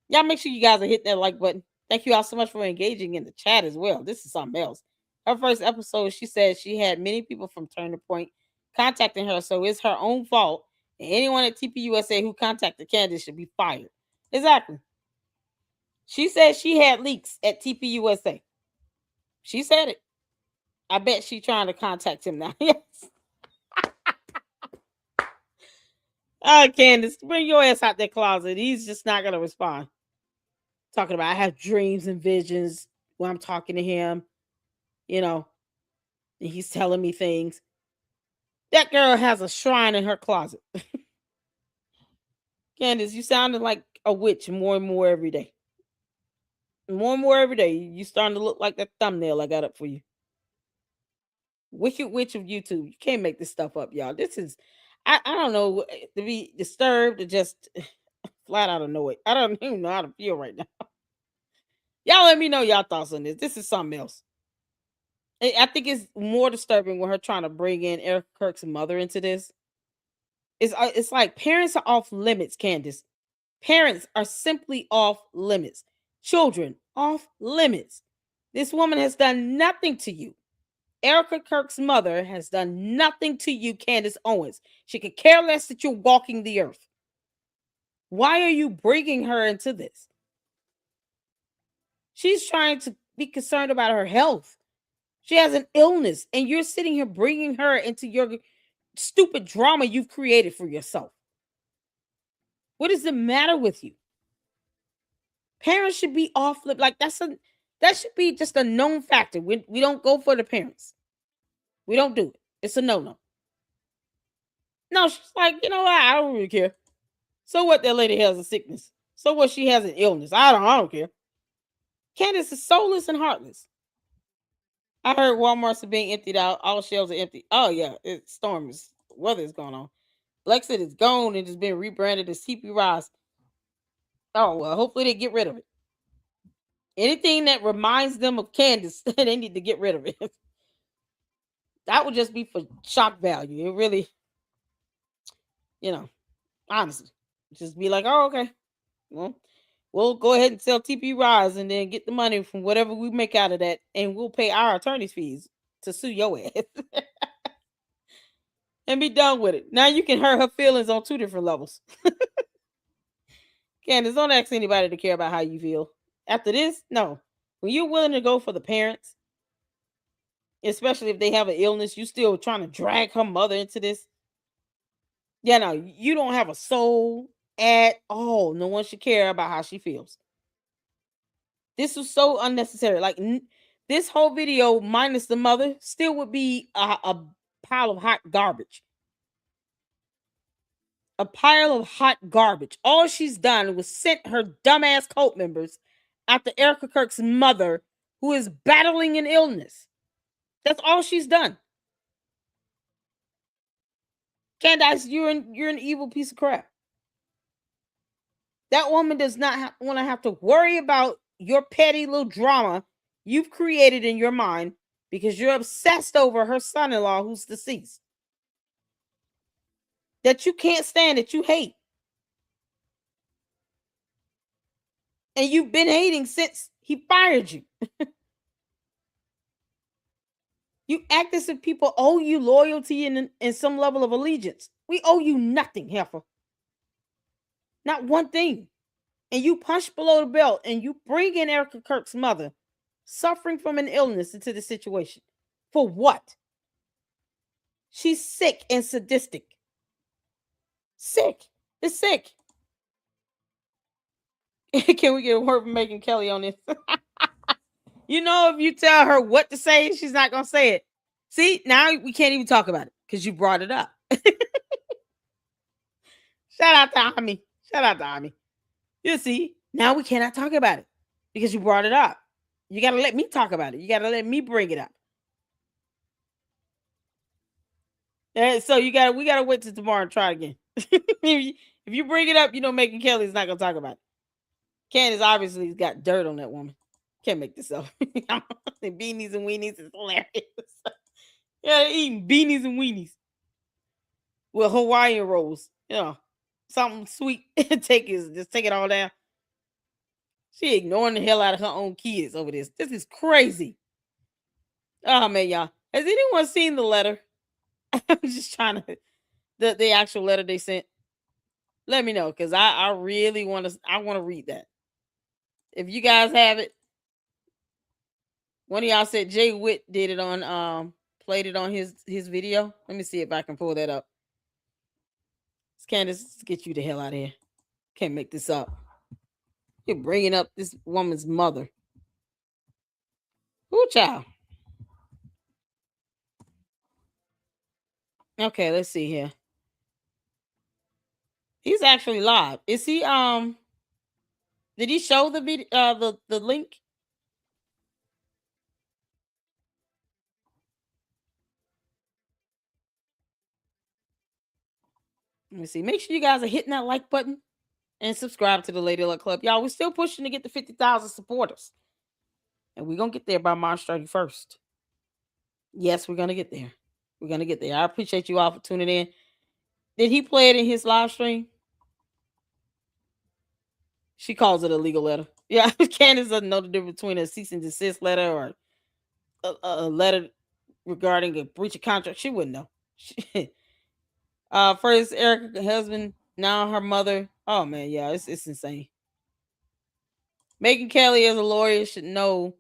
Y'all make sure you guys are hitting that like button. Thank you all so much for engaging in the chat as well. This is something else. Her first episode, she said she had many people from Turning Point contacting her, so it's her own fault. And anyone at TPUSA who contacted Candace should be fired. Exactly. She said she had leaks at TPUSA. She said it. I bet she's trying to contact him now. Yes. Candace, bring your ass out that closet. He's just not going to respond. Talking about, I have dreams and visions when I'm talking to him, and he's telling me things. That girl has a shrine in her closet. Candace, you sounded like a witch more and more every day. More and more every day. You starting to look like that thumbnail I got up for you. Wicked Witch of YouTube. You can't make this stuff up, y'all. This is, I don't know, to be disturbed or just flat out annoyed. I don't even know how to feel right now. Y'all let me know y'all thoughts on this. This is something else. I think it's more disturbing when her trying to bring in Eric Kirk's mother into this. It's like parents are off limits, Candace. Parents are simply off limits. Children off limits. This woman has done nothing to you. Erica Kirk's mother has done nothing to you, Candace Owens. She could care less that you're walking the earth. Why are you bringing her into this? She's trying to be concerned about her health. She has an illness, and you're sitting here bringing her into your stupid drama you've created for yourself. What is the matter with you? Parents should be off. Like that should be just a known factor. We don't go for the parents. We don't do it. It's a no-no. No, she's like, you know what? I don't really care. So what? That lady has a sickness. So what? She has an illness. I don't care. Candace is soulless and heartless. I heard Walmart's are being emptied out. All shelves are empty. Oh yeah, weather is going on. Lexit is gone and it's been rebranded as TP Rise. Oh well, hopefully they get rid of it. Anything that reminds them of Candace, they need to get rid of it. That would just be for shock value. It really, honestly, just be like, oh, okay. Well, we'll go ahead and sell TP Rise and then get the money from whatever we make out of that, and we'll pay our attorney's fees to sue your ass. And be done with it. Now you can hurt her feelings on two different levels. Candace, don't ask anybody to care about how you feel. After this, no. When you're willing to go for the parents, especially if they have an illness, you still trying to drag her mother into this. Yeah, no, you don't have a soul at all. No one should care about how she feels. This was so unnecessary. Like this whole video, minus the mother, still would be a pile of hot garbage. A pile of hot garbage. All she's done was sent her dumbass cult members after Erica Kirk's mother, who is battling an illness. That's all she's done. Candace, you're an evil piece of crap. That woman does not want to have to worry about your petty little drama you've created in your mind because you're obsessed over her son-in-law who's deceased. That you can't stand, that you hate. And you've been hating since he fired you. You act as if people owe you loyalty and some level of allegiance. We owe you nothing, heifer. Not one thing. And you punch below the belt and you bring in Erica Kirk's mother suffering from an illness into the situation. For what? She's sick and sadistic. Sick. It's sick. Can we get a word from Megan Kelly on this? If you tell her what to say, she's not going to say it. See, now we can't even talk about it because you brought it up. Shout out to Ami. Shout out to Ami. You see, now we cannot talk about it because you brought it up. You got to let me talk about it. You got to let me bring it up. So we gotta wait till tomorrow and try again. If you bring it up, Megan Kelly's not gonna talk about it. Candace obviously has got dirt on that woman. Can't make this up. Beanies and weenies is hilarious. Yeah, eating beanies and weenies with Hawaiian rolls. Something sweet. Take it all down. She ignoring the hell out of her own kids over this. This is crazy. Oh man, y'all. Has anyone seen the letter? I'm just trying to the actual letter they sent. Let me know, because I really want to read that. If you guys have it, one of y'all said Jay Witt did it on played it on his video. Let me see if I can pull that up. Candace, get you the hell out of here. Can't make this up. You're bringing up this woman's mother. Ooh, child. Okay, let's see here. He's actually live. Is he did he show the video the link? Let me see. Make sure you guys are hitting that like button and subscribe to the Lady Luck Club. Y'all, we're still pushing to get to 50,000 supporters. And we're going to get there by March 31st. Yes, we're going to get there. We're going to get there. I appreciate you all for tuning in. Did he play it in his live stream? She calls it a legal letter. Yeah, Candace doesn't know the difference between a cease and desist letter or a letter regarding a breach of contract. She wouldn't know. First Erica's husband, now her mother. Oh man, yeah, it's insane. Megan Kelly as a lawyer should know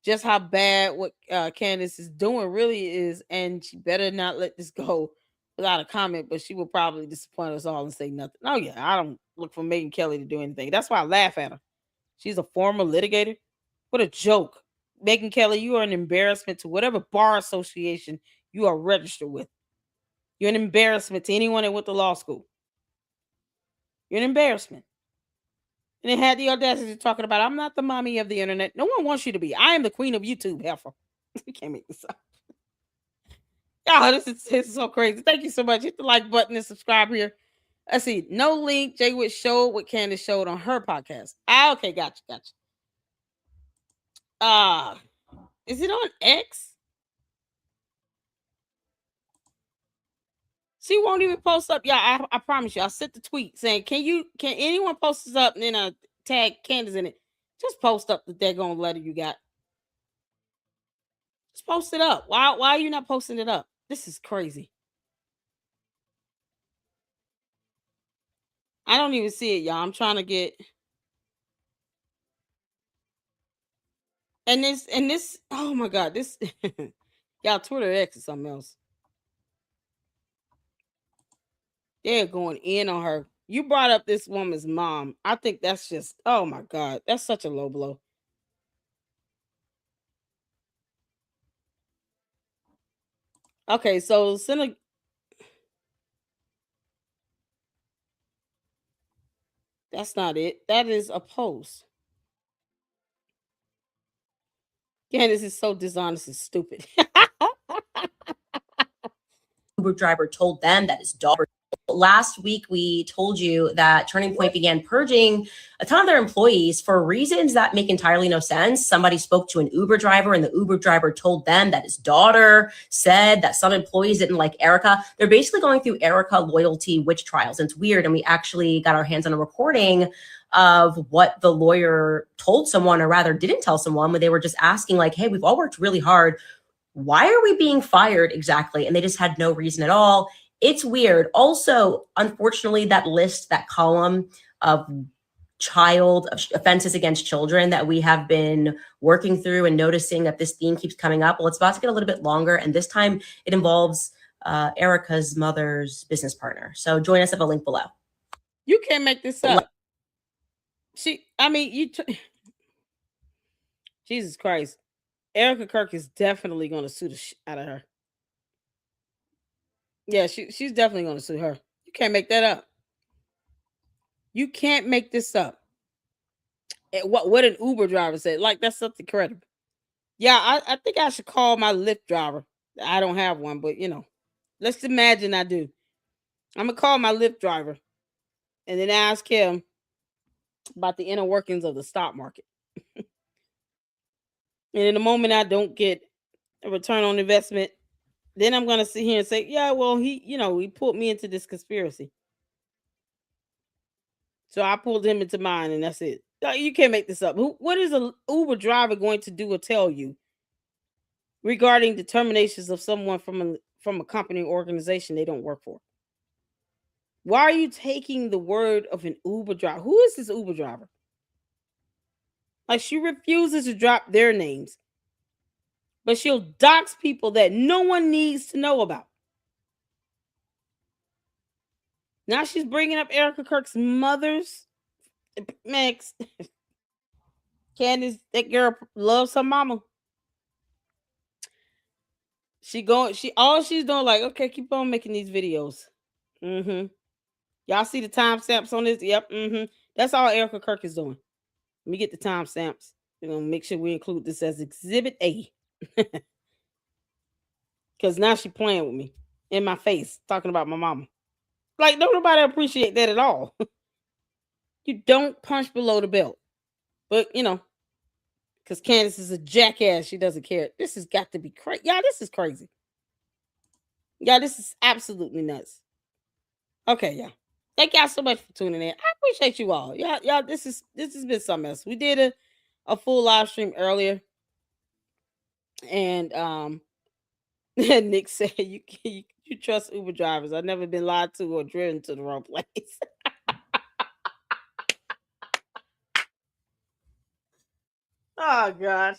just how bad what Candace is doing really is, and she better not let this go without a comment, but she will probably disappoint us all and say nothing. Oh yeah, I don't look for Megan Kelly to do anything. That's why I laugh at her. She's a former litigator. What a joke. Megan Kelly, you are an embarrassment to whatever bar association you are registered with. You're an embarrassment to anyone that went to law school. You're an embarrassment. And it had the audacity talking about, I'm not the mommy of the internet. No one wants you to be. I am the queen of YouTube, heifer. You can't make this up. Oh, this is so crazy. Thank you so much. Hit the like button and subscribe here. Let's see. No link. Jay Witt showed what Candace showed on her podcast. Okay, gotcha. Is it on X? She won't even post up. Yeah, I promise you. I sent the tweet saying, can anyone post this up? And then I tag Candace in it. Just post up the daggone letter you got. Just post it up. Why are you not posting it up? This is crazy. I don't even see it, y'all. I'm trying to get. And this, oh my God, this, y'all, Twitter X is something else. They're going in on her. You brought up this woman's mom. I think that's just, oh my God, that's such a low blow. Okay, so that's not it. That is a post. Candace is so dishonest and stupid. Uber driver told them that his daughter. Last week, we told you that Turning Point began purging a ton of their employees for reasons that make entirely no sense. Somebody spoke to an Uber driver, and the Uber driver told them that his daughter said that some employees didn't like Erica. They're basically going through Erica loyalty witch trials. And it's weird. And we actually got our hands on a recording of what the lawyer told someone, or rather didn't tell someone, when they were just asking, like, hey, we've all worked really hard. Why are we being fired exactly? And they just had no reason at all. It's weird. Also, unfortunately, that list, that column of child offenses against children that we have been working through and noticing that this theme keeps coming up. Well, it's about to get a little bit longer. And this time it involves Erica's mother's business partner. So join us at the link below. You can't make this up. Jesus Christ. Erica Kirk is definitely going to sue the shit out of her. Yeah, she's definitely going to sue her. You can't make that up. You can't make this up. What an Uber driver said. Like, that's something credible. Yeah, I think I should call my Lyft driver. I don't have one, but Let's imagine I do. I'm gonna call my Lyft driver and then ask him about the inner workings of the stock market. And in the moment I don't get a return on investment, then I'm gonna sit here and say, yeah, well, he pulled me into this conspiracy. So I pulled him into mine, and that's it. You can't make this up. What is an Uber driver going to do or tell you regarding determinations of someone from a company or organization they don't work for? Why are you taking the word of an Uber driver? Who is this Uber driver? Like, she refuses to drop their names, but she'll dox people that no one needs to know about. Now she's bringing up Erica Kirk's mother's. Max, Candace, that girl loves her mama. All she's doing, like, okay, keep on making these videos. Y'all see the timestamps on this? Yep. That's all Erica Kirk is doing. Let me get the timestamps. We're gonna make sure we include this as Exhibit A. Because now she playing with me in my face, talking about my mama. Like, don't nobody appreciate that at all. You don't punch below the belt. But, because Candace is a jackass, she doesn't care. This has got to be crazy. Y'all, this is crazy. Y'all, this is absolutely nuts. Okay, y'all. Thank y'all so much for tuning in. I appreciate you all. Y'all, this has been something else. We did a full live stream earlier. And Nick said, you trust Uber drivers. I've never been lied to or driven to the wrong place. Oh, gosh.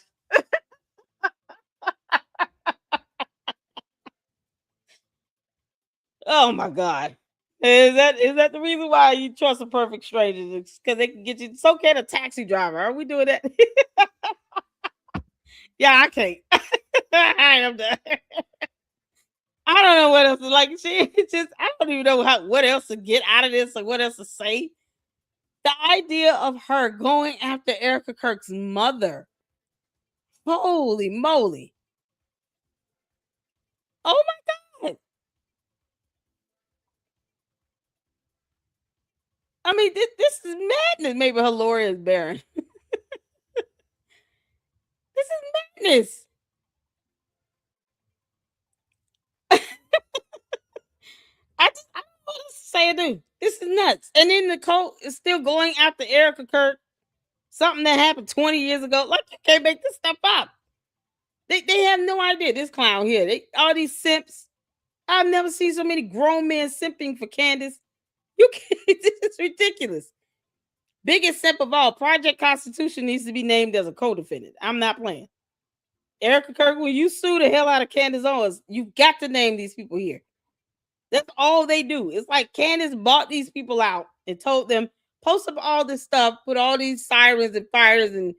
Oh, my God. Is that the reason why you trust a perfect stranger? Because they can get you. So can a taxi driver. Are we doing that? Yeah, I can't. I'm done. I don't know what else. Like, I don't even know what else to get out of this or what else to say. The idea of her going after Erica Kirk's mother. Holy moly. Oh my God. I mean, this is madness. Maybe her lawyer is barren. This is madness. I don't know what else to say or do. This is nuts. And then Nicole is still going after Erica Kirk. Something that happened 20 years ago. Like, you can't make this stuff up. They have no idea. This clown here. All these simps. I've never seen so many grown men simping for Candace. You can't. This is ridiculous. Biggest simp of all. Project Constitution needs to be named as a co-defendant. I'm not playing. Erica Kirk, when you sue the hell out of Candace Owens, you got to name these people here. That's all they do. It's like Candace bought these people out and told them, post up all this stuff, put all these sirens and fires and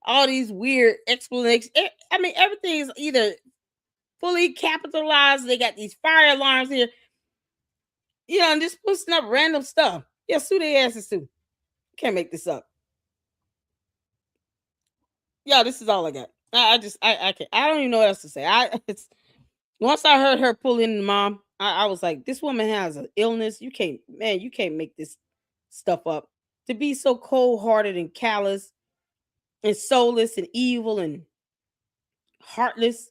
all these weird explanations. I mean, everything is either fully capitalized. They got these fire alarms here. And just posting up random stuff. Yeah, sue their asses too. Can't make this up. Yeah, this is all I got. I can't. I don't even know what else to say. Once I heard her pull in the mom, I was like, this woman has an illness. You can't make this stuff up. To be so cold-hearted and callous and soulless and evil and heartless,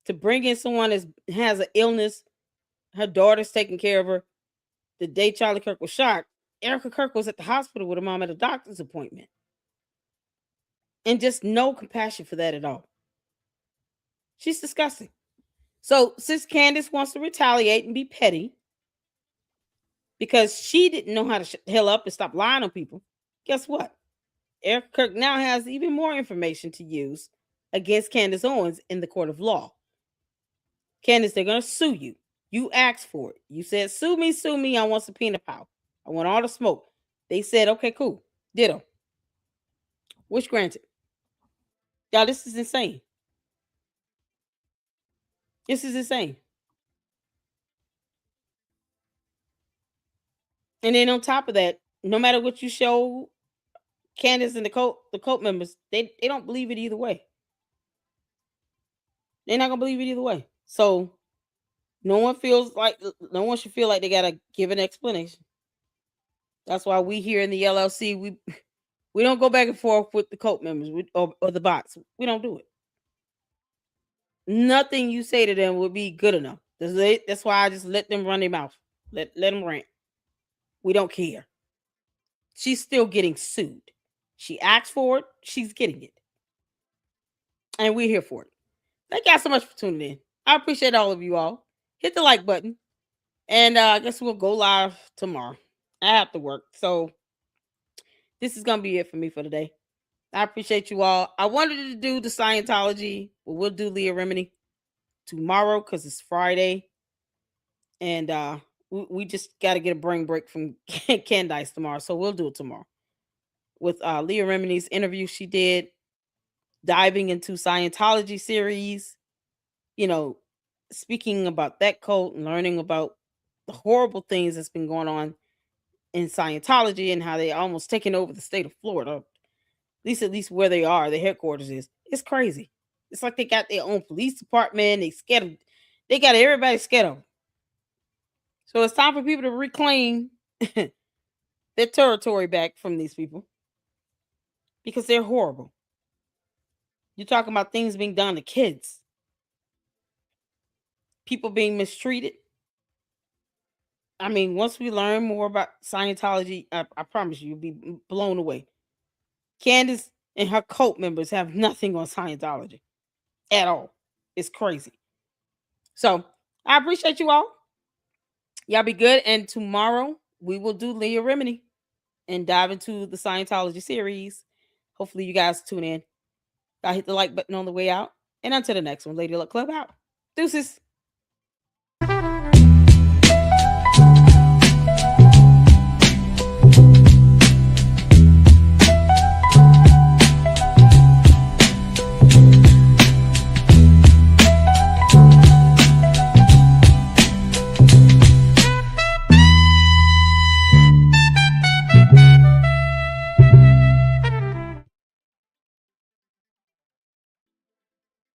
to bring in someone that has an illness, her daughter's taking care of her. The day Charlie Kirk was shot, Erica Kirk was at the hospital with her mom at a doctor's appointment. And just no compassion for that at all. She's disgusting. So since Candace wants to retaliate and be petty because she didn't know how to shut the hell up and stop lying on people, guess what? Erica Kirk now has even more information to use against Candace Owens in the court of law. Candace, they're going to sue you. You asked for it. You said, sue me. I want subpoena power. I want all the smoke. They said, okay, cool. Ditto. Wish granted. Y'all, this is insane. This is insane. And then on top of that, no matter what you show Candace and the cult members, they don't believe it either way. They're not gonna believe it either way. So No one should feel like they gotta give an explanation. That's why we here in the LLC, we don't go back and forth with the cult members or the bots. We don't do it. Nothing you say to them would be good enough. That's why I just let them run their mouth. Let them rant. We don't care. She's still getting sued. She asked for it. She's getting it. And we're here for it. Thank y'all so much for tuning in. I appreciate all of you all. Hit the like button. And I guess we'll go live tomorrow. I have to work. So this is going to be it for me for today. I appreciate you all. I wanted to do the Scientology, but we'll do Leah Remini tomorrow because it's Friday. And we just got to get a brain break from Candace tomorrow. So we'll do it tomorrow. With Leah Remini's interview she did, diving into Scientology series, speaking about that cult and learning about the horrible things that's been going on in Scientology and how they almost taken over the state of Florida. At least where they are, the headquarters is. It's crazy. It's like they got their own police department. They got everybody scared of them. So it's time for people to reclaim their territory back from these people because they're horrible. You're talking about things being done to kids, people being mistreated. I mean, once we learn more about Scientology, I promise you'll be blown away. Candace and her cult members have nothing on Scientology at all. It's crazy. So I appreciate you all. Y'all be good. And tomorrow we will do Leah Remini and dive into the Scientology series. Hopefully you guys tune in. I hit the like button on the way out. And until the next one, Lady Luck Club out. Deuces.